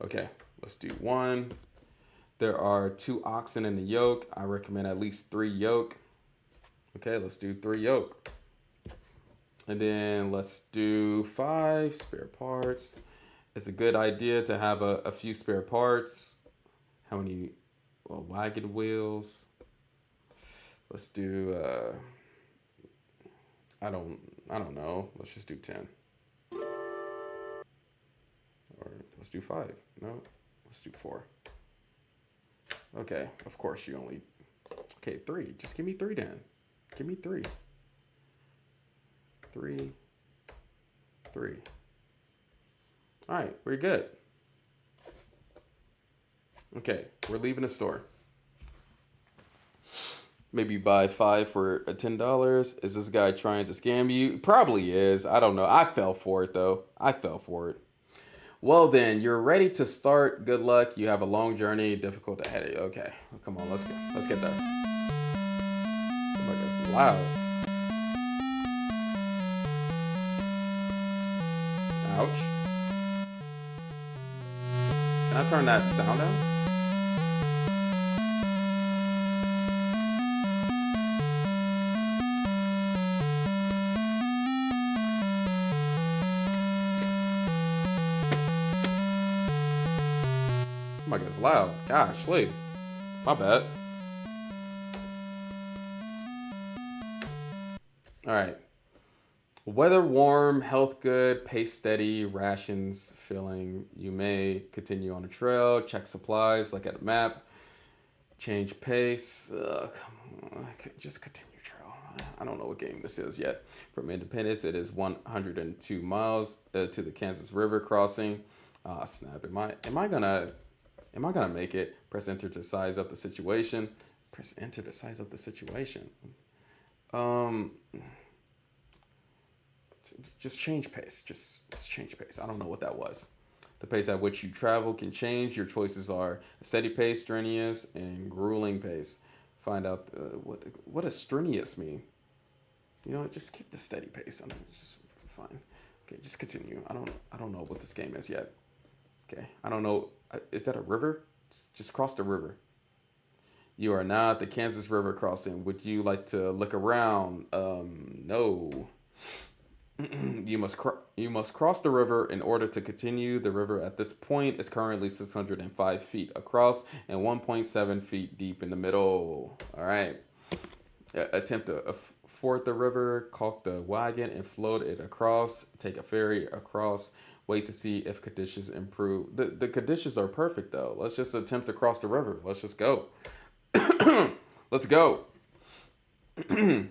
Okay, let's do 1. There are 2 oxen in the yoke. I recommend at least 3 yoke. Okay, let's do 3 yoke. And then let's do 5 spare parts. It's a good idea to have a few spare parts. How many wagon wheels? Let's do I don't know. Let's just do 10. Or let's do 5. No, let's do 4. Okay, of course you only. Okay, 3. Just give me 3 then. Give me 3. 3. All right, we're good. Okay, we're leaving the store. Maybe buy 5 for $10. Is this guy trying to scam you? Probably is. I don't know. I fell for it though. Well then, you're ready to start. Good luck. You have a long journey, difficult ahead. Okay, come on, let's go. Let's get there. Oh my God, it's loud. Ouch. Can I turn that sound down? Oh my God, it's loud. Gosh, sleep. My bad. All right. Weather warm, health good, pace steady, rations filling. You may continue on the trail, check supplies, look at a map, change pace. Come on, just continue trail. I don't know what game this is yet. From Independence, it is 102 miles to the Kansas River crossing. Ah, snap! Am I gonna make it? Press enter to size up the situation. Press enter to size up the situation. Just change pace. Just change pace. I don't know what that was. The pace at which you travel can change. Your choices are a steady pace, strenuous, and grueling pace. Find out what does strenuous mean. You know, just keep the steady pace. I mean, just fine. Okay, just continue. I don't know what this game is yet. Okay, I don't know. Is that a river? Just cross the river. You are now at the Kansas River crossing. Would you like to look around? No. You must cross the river in order to continue. The river at this point is currently 605 feet across and 1.7 feet deep in the middle. All right. Attempt to ford the river, caulk the wagon, and float it across. Take a ferry across. Wait to see if conditions improve. The conditions are perfect, though. Let's just attempt to cross the river. Let's just go. Let's go. Come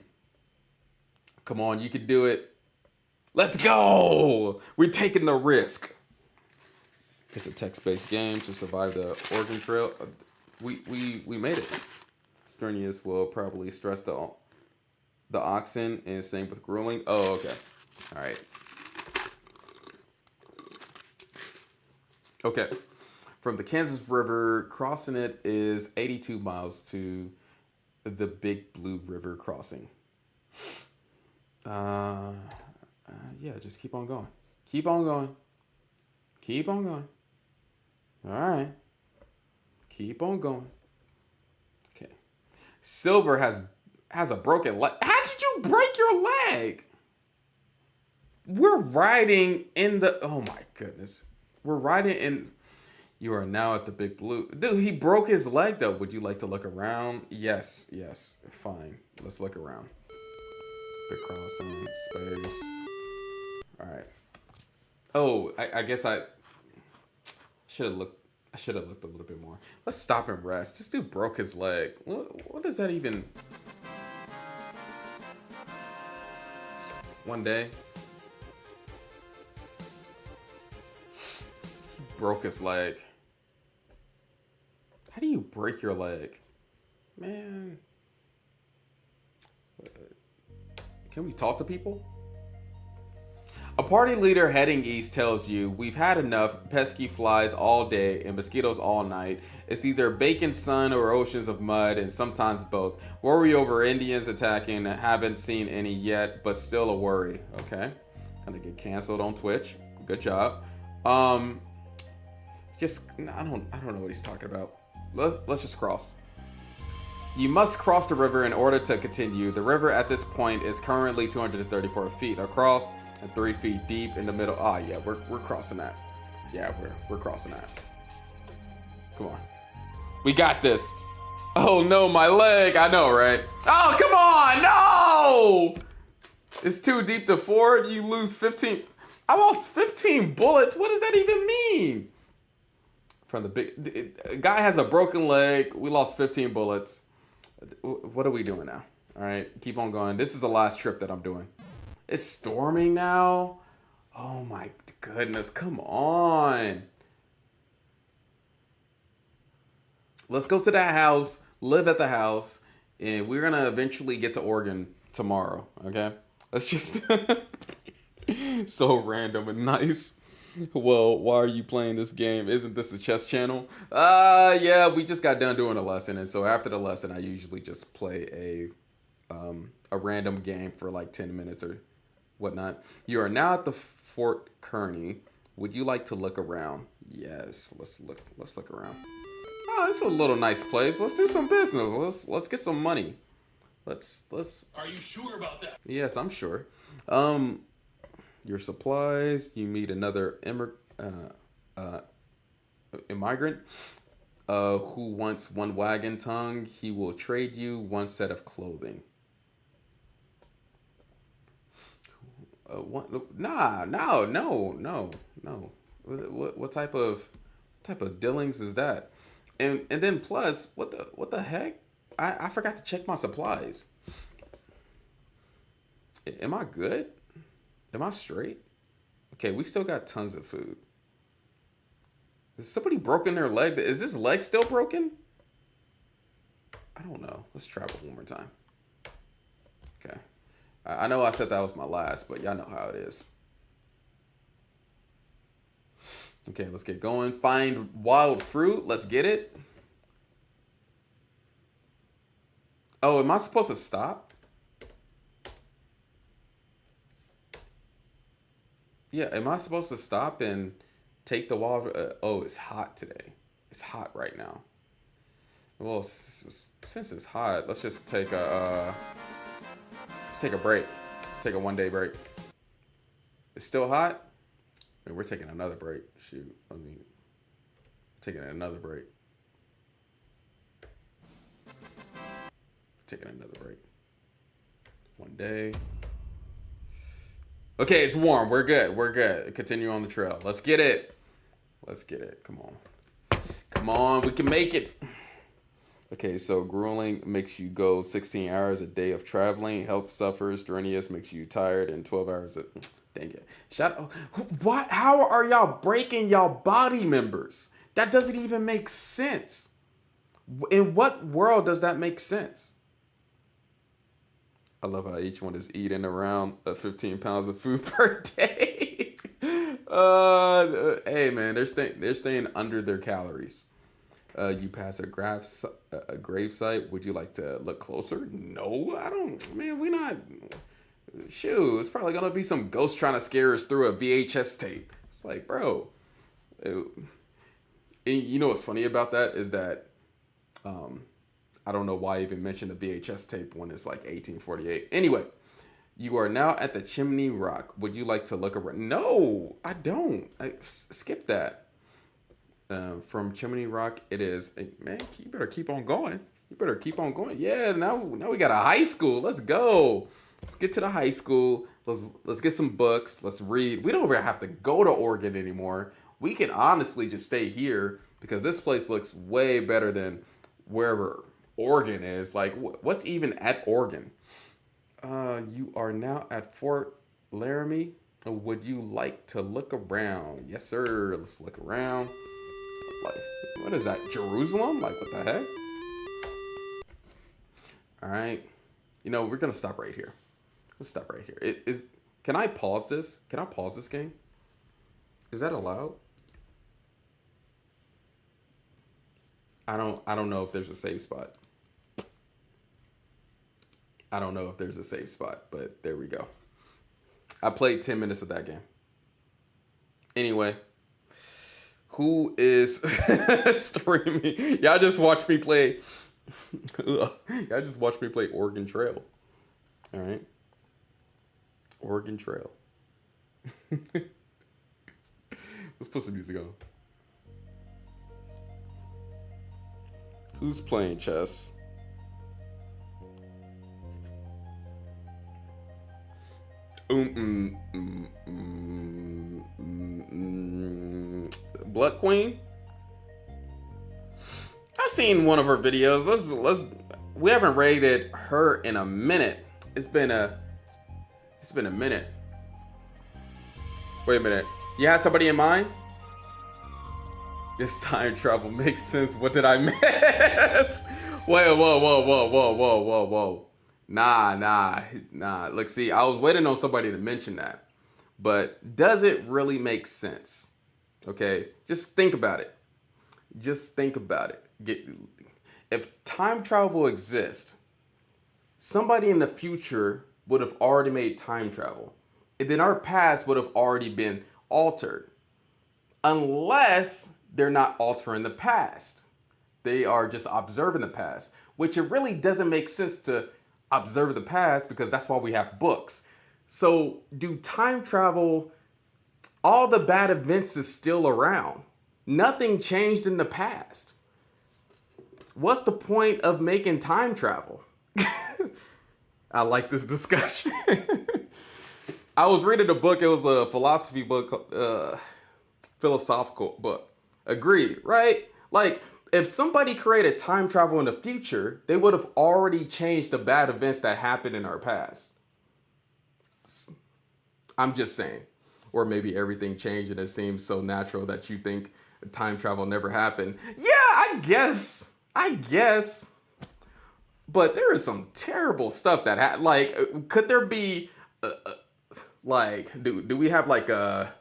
on, you can do it. Let's go! We're taking the risk. It's a text-based game to survive the Oregon Trail. We made it. Strenuous will probably stress the oxen, and same with grueling. Oh, okay. All right. Okay. From the Kansas River, crossing it is 82 miles to the Big Blue River crossing. Yeah, just keep on going. Keep on going. Keep on going. All right. Keep on going. Okay. Silver has a broken leg. How did you break your leg? We're riding in the... Oh, my goodness. We're riding in... You are now at the Big Blue. Dude, he broke his leg, though. Would you like to look around? Yes. Fine. Let's look around. Big crossing. Space. All right. Oh, I guess I should have looked a little bit more. Let's stop and rest. This dude broke his leg. What does that even... One day. He broke his leg. How do you break your leg? Man. Can we talk to people? A party leader heading east tells you, we've had enough pesky flies all day and mosquitoes all night. It's either bacon sun or oceans of mud, and sometimes both. Worry over Indians attacking. Haven't seen any yet, but still a worry. Okay. Gonna get canceled on Twitch. Good job. I don't know what he's talking about. Let's just cross. You must cross the river in order to continue. The river at this point is currently 234 feet across and 3 feet deep in the middle. Ah, yeah, we're crossing that. Yeah, we're crossing that. Come on. We got this. Oh no, my leg. I know, right? Oh, come on. No! It's too deep to ford. You lose 15. I lost 15 bullets. What does that even mean? From the big guy has a broken leg. We lost 15 bullets. What are we doing now? All right, keep on going. This is the last trip that I'm doing. It's storming now. Oh my goodness, come on. Let's go to that house, live at the house, and we're gonna eventually get to Oregon tomorrow, okay? Let's just... So random and nice. Well, why are you playing this game? Isn't this a chess channel? Yeah, we just got done doing a lesson, and so after the lesson, I usually just play a random game for like 10 minutes or whatnot. You are now at the Fort Kearney. Would you like to look around? Yes, let's look around. Oh, it's a little nice place. Let's do some business. Let's get some money. Let's. Are you sure about that? Yes, I'm sure. Your supplies. You meet another immigrant who wants one wagon tongue. He will trade you one set of clothing. No. What type of dealings is that? And then plus, what the heck? I forgot to check my supplies. Am I good? Am I straight? Okay, we still got tons of food. Has somebody broken their leg? Is this leg still broken? I don't know. Let's travel one more time. Okay. I know I said that was my last, but y'all know how it is. Okay, let's get going. Find wild fruit. Let's get it. Oh, am I supposed to stop? Yeah, am I supposed to stop and take the wild? Oh, it's hot today. It's hot right now. Well, since it's hot, let's just take a break. Let's take a 1 day break. It's still hot. And we're taking another break. Shoot, taking another break. Taking another break. 1 day. Okay, it's warm. We're good. We're good. Continue on the trail. Let's get it. Let's get it. Come on. Come on. We can make it. Okay, so grueling makes you go 16 hours a day of traveling. Health suffers. Strenuous makes you tired in 12 hours. Dang it. Shut up. What? How are y'all breaking y'all body members? That doesn't even make sense. In what world does that make sense? I love how each one is eating around 15 pounds of food per day. Hey man, they're staying under their calories. You pass a grave site. Would you like to look closer? No, I don't. Man, we not. Shoot, it's probably gonna be some ghost trying to scare us through a VHS tape. It's like, bro. You know what's funny about that is that, I don't know why I even mentioned the VHS tape when it's like 1848. Anyway, you are now at the Chimney Rock. Would you like to look around? No, I don't. Skip that. From Chimney Rock, it is. Man, you better keep on going. You better keep on going. Yeah, now we got a high school. Let's go. Let's get to the high school. Let's get some books. Let's read. We don't even have to go to Oregon anymore. We can honestly just stay here because this place looks way better than wherever Oregon is. Like, what's even at Oregon? You are now at Fort Laramie. Would you like to look around? Yes, sir. Let's look around. Like, what is that? Jerusalem? Like, what the heck? All right. You know, we're gonna stop right here. Let's stop right here. Can I pause this? Can I pause this game? Is that allowed? I don't know if there's a save spot. I don't know if there's a save spot, but there we go. I played 10 minutes of that game. Anyway, who is streaming? Y'all just watch me play. Y'all just watch me play Oregon Trail. All right. Oregon Trail. Let's put some music on. Who's playing chess? Blood Queen. I seen one of her videos. Let's. We haven't rated her in a minute. It's been a minute. Wait a minute. You have somebody in mind? This time travel makes sense. What did I miss? Wait, whoa. Nah. Look, see, I was waiting on somebody to mention that. But does it really make sense? Okay, just think about it. If time travel exists, somebody in the future would have already made time travel. And then our past would have already been altered. Unless they're not altering the past. They are just observing the past. Which it really doesn't make sense to observe the past because that's why we have books. So do time travel, all the bad events is still around. Nothing changed in the past. What's the point of making time travel? I like this discussion. I was reading a book. It was a philosophy book, philosophical book. Agreed, right? Like, if somebody created time travel in the future, they would have already changed the bad events that happened in our past. I'm just saying. Or maybe everything changed and it seems so natural that you think time travel never happened. Yeah, I guess. But there is some terrible stuff that happened. Like, could there be, like, do we have like a,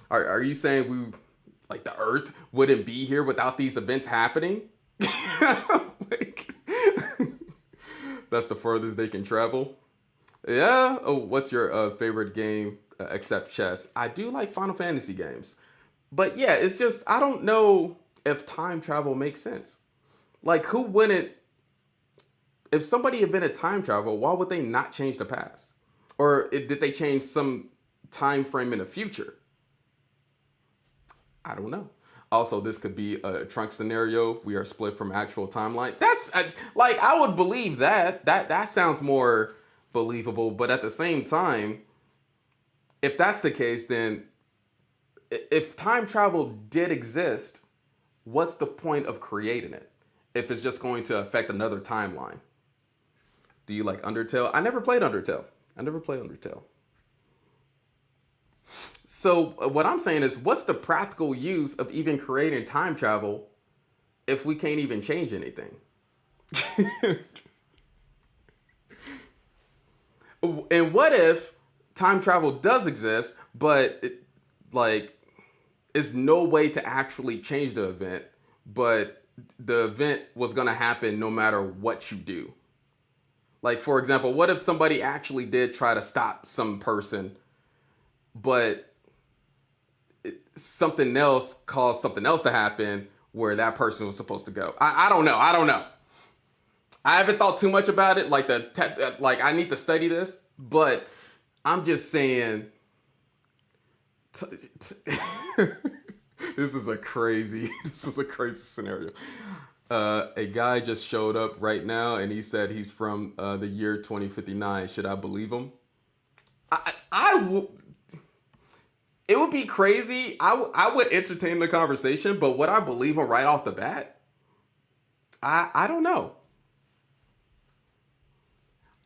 are you saying like the Earth wouldn't be here without these events happening. Like, that's the furthest they can travel. Yeah. Oh, what's your favorite game except chess? I do like Final Fantasy games, but yeah, it's just I don't know if time travel makes sense. Like, who wouldn't? If somebody invented time travel, why would they not change the past? Or did they change some time frame in the future? I don't know. Also, this could be a trunk scenario. We are split from actual timeline. That's like I would believe that. That sounds more believable. But at the same time, if that's the case, then if time travel did exist, what's the point of creating it? If it's just going to affect another timeline. Do you like Undertale? I never played Undertale. I never played Undertale. So what I'm saying is, what's the practical use of even creating time travel if we can't even change anything? And what if time travel does exist, but like, is no way to actually change the event, but the event was gonna happen no matter what you do? Like, for example, what if somebody actually did try to stop some person, but something else caused something else to happen where that person was supposed to go? I don't know. I don't know. I haven't thought too much about it. Like like I need to study this, but I'm just saying. This is a crazy scenario. A guy just showed up right now and he said he's from the year 2059. Should I believe him? It would be crazy. I would entertain the conversation, but would I believe him right off the bat? I don't know.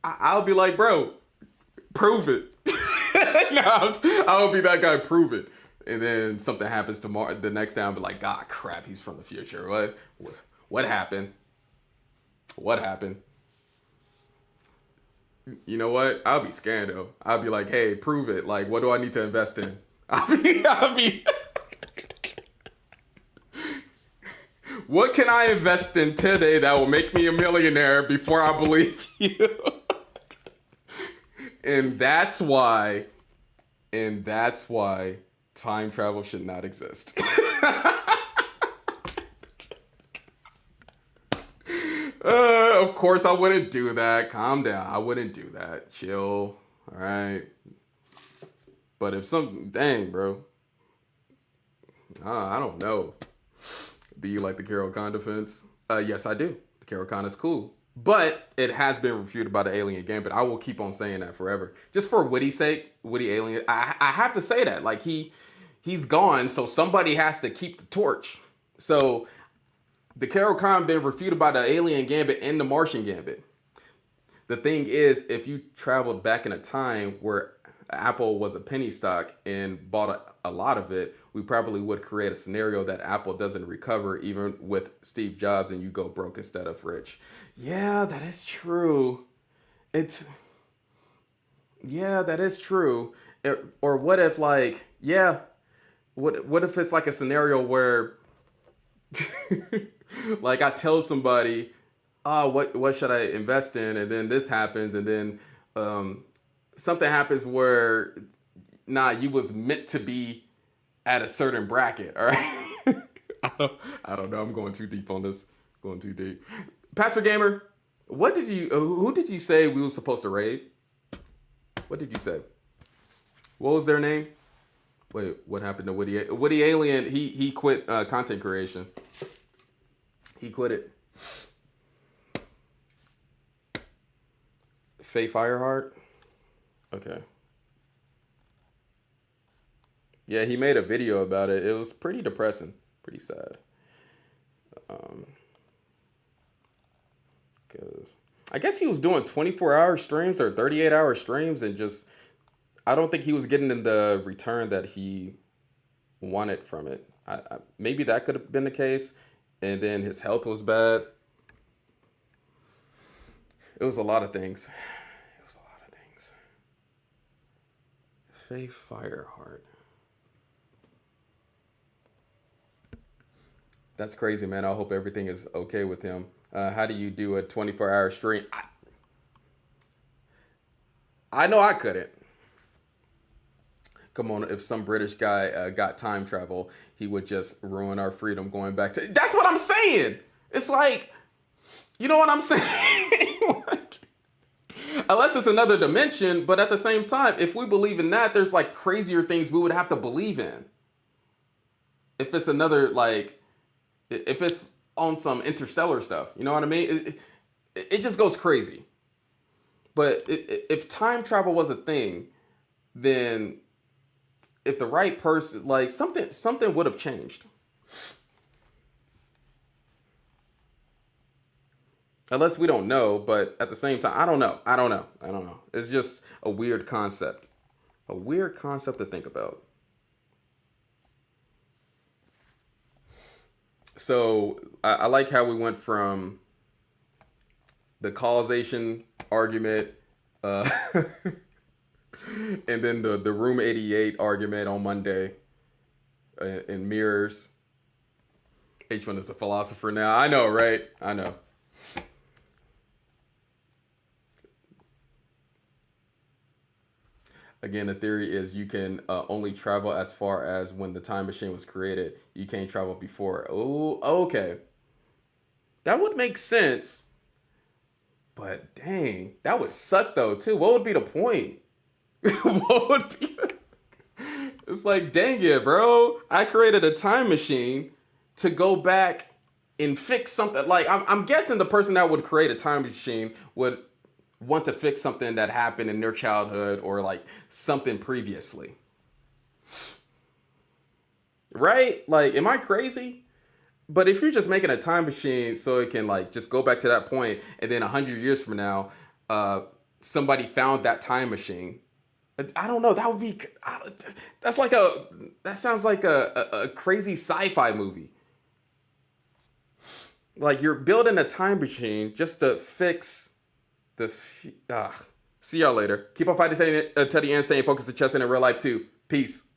I'll be like, bro, prove it. No, I would be that guy, prove it. And then something happens tomorrow, the next day, I'll be like, God, crap, he's from the future. What happened? What happened? You know what? I'll be scared though. I'll be like, hey, prove it. Like, what do I need to invest in? I'll be. What can I invest in today that will make me a millionaire before I believe you? And that's why time travel should not exist. Of course I wouldn't do that. Calm down. I wouldn't do that. Chill. All right. But if dang, bro. I don't know. Do you like the Carol Khan defense? Yes, I do. The Carol Khan is cool. But it has been refuted by the Alien game, but I will keep on saying that forever. Just for Witty's sake, Witty Alien, I have to say that. Like, he's gone, so somebody has to keep the torch. So the Carol Khan been refuted by the Alien Gambit and the Martian Gambit. The thing is, if you traveled back in a time where Apple was a penny stock and bought a lot of it, we probably would create a scenario that Apple doesn't recover even with Steve Jobs and you go broke instead of rich. Yeah, that is true. Yeah, that is true. Or what if like, yeah, what if it's like a scenario where like I tell somebody, oh, what should I invest in? And then this happens, and then something happens where, nah, you was meant to be at a certain bracket. All right. I don't know. I'm going too deep on this. Going too deep. Patrick Gamer, who did you say we were supposed to raid? What did you say? What was their name? Wait, what happened to Witty? Witty Alien, he quit content creation. He quit it. Faye Fireheart? Okay. Yeah, he made a video about it. It was pretty depressing. Pretty sad. Because I guess he was doing 24-hour streams or 38-hour streams and just, I don't think he was getting the return that he wanted from it. Maybe that could have been the case. And then his health was bad. It was a lot of things. Faye Fireheart. That's crazy, man. I hope everything is okay with him. How do you do a 24-hour stream? I know I couldn't. Come on, if some British guy got time travel, he would just ruin our freedom going back to. That's what I'm saying. It's like, you know what I'm saying? Like, unless it's another dimension, but at the same time, if we believe in that, there's like crazier things we would have to believe in. If it's another, like, if it's on some interstellar stuff, you know what I mean? It just goes crazy. But if time travel was a thing, then if the right person, like something would have changed. Unless we don't know, but at the same time, I don't know. It's just a weird concept. A weird concept to think about. So I like how we went from the causation argument, and then the Room 88 argument on Monday, in mirrors. H1 is a philosopher now. I know, right? I know. Again, the theory is you can only travel as far as when the time machine was created. You can't travel before. Oh, okay. That would make sense. But dang, that would suck though too. What would be the point? What would be? It's like, dang it, bro. I created a time machine to go back and fix something. Like, I'm guessing the person that would create a time machine would want to fix something that happened in their childhood or like something previously. Right? Like, am I crazy? But if you're just making a time machine so it can like just go back to that point, and then 100 years from now, somebody found that time machine. I don't know. That would be. That sounds like a crazy sci-fi movie. Like you're building a time machine just to fix the. See y'all later. Keep on fighting, Teddy, and staying focused and chesting in real life too. Peace.